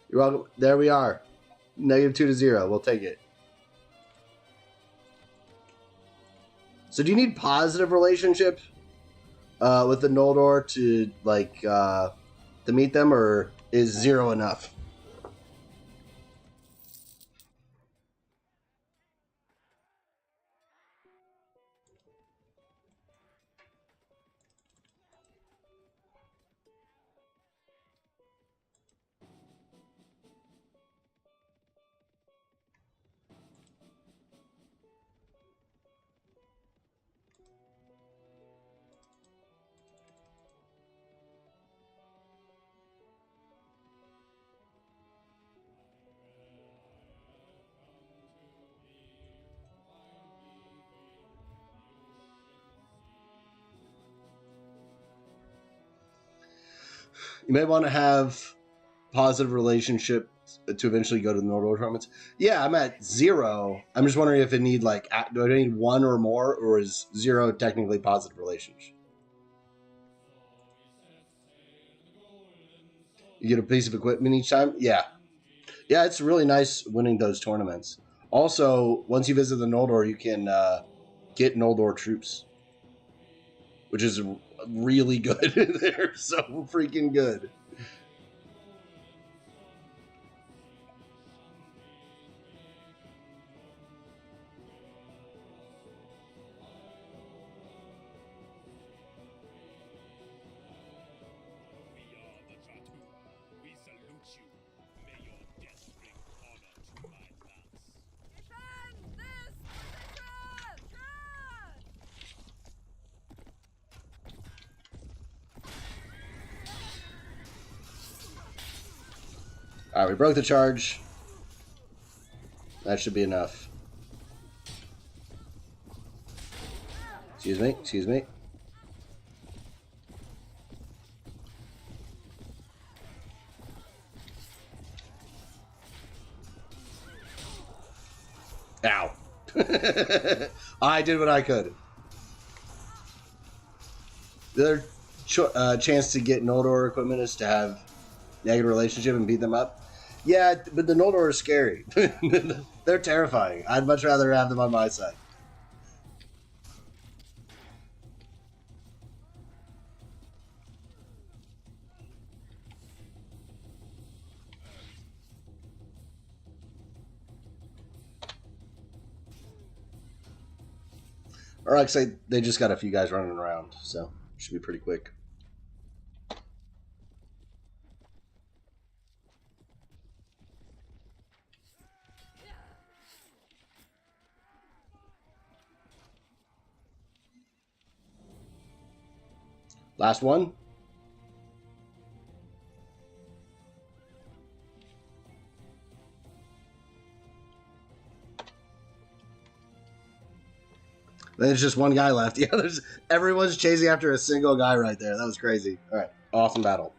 You're welcome. There we are. -2 to 0. We'll take it. So, do you need positive relationship with the Noldor to like to meet them, or is 0 enough? You may want to have positive relationship to eventually go to the Noldor tournaments. Yeah, I'm at 0. I'm just wondering if it need like do I need 1 or more, or is 0 technically positive relationship? You get a piece of equipment each time. Yeah, yeah, it's really nice winning those tournaments. Also, once you visit the Noldor, you can get Noldor troops, which is really good. They're so freaking good. We are the Tratu. We salute you. May your death bring honor to my lance. Defend this position! All right, we broke the charge. That should be enough. Excuse me. Excuse me. Ow. I did what I could. The other chance to get Noldor equipment is to have negative relationship and beat them up. Yeah, but the Noldor are scary. They're terrifying. I'd much rather have them on my side. Or like I say, they just got a few guys running around, so it should be pretty quick. Last one. Then there's just one guy left. Yeah, everyone's chasing after a single guy right there. That was crazy. All right, awesome battle.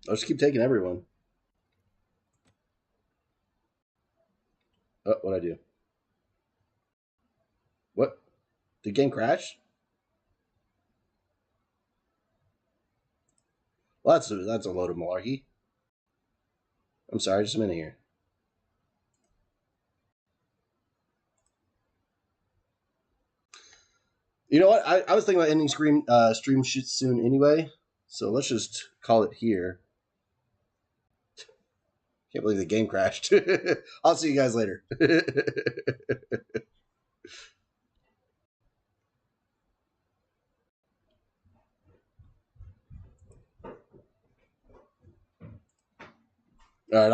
I'll just keep taking everyone. Oh, what'd I do? What? The game crash? Well, that's a load of malarkey. I'm sorry, just a minute here. You know what? I was thinking about ending stream shit soon anyway, so let's just call it here. Can't believe the game crashed. I'll see you guys later. All right,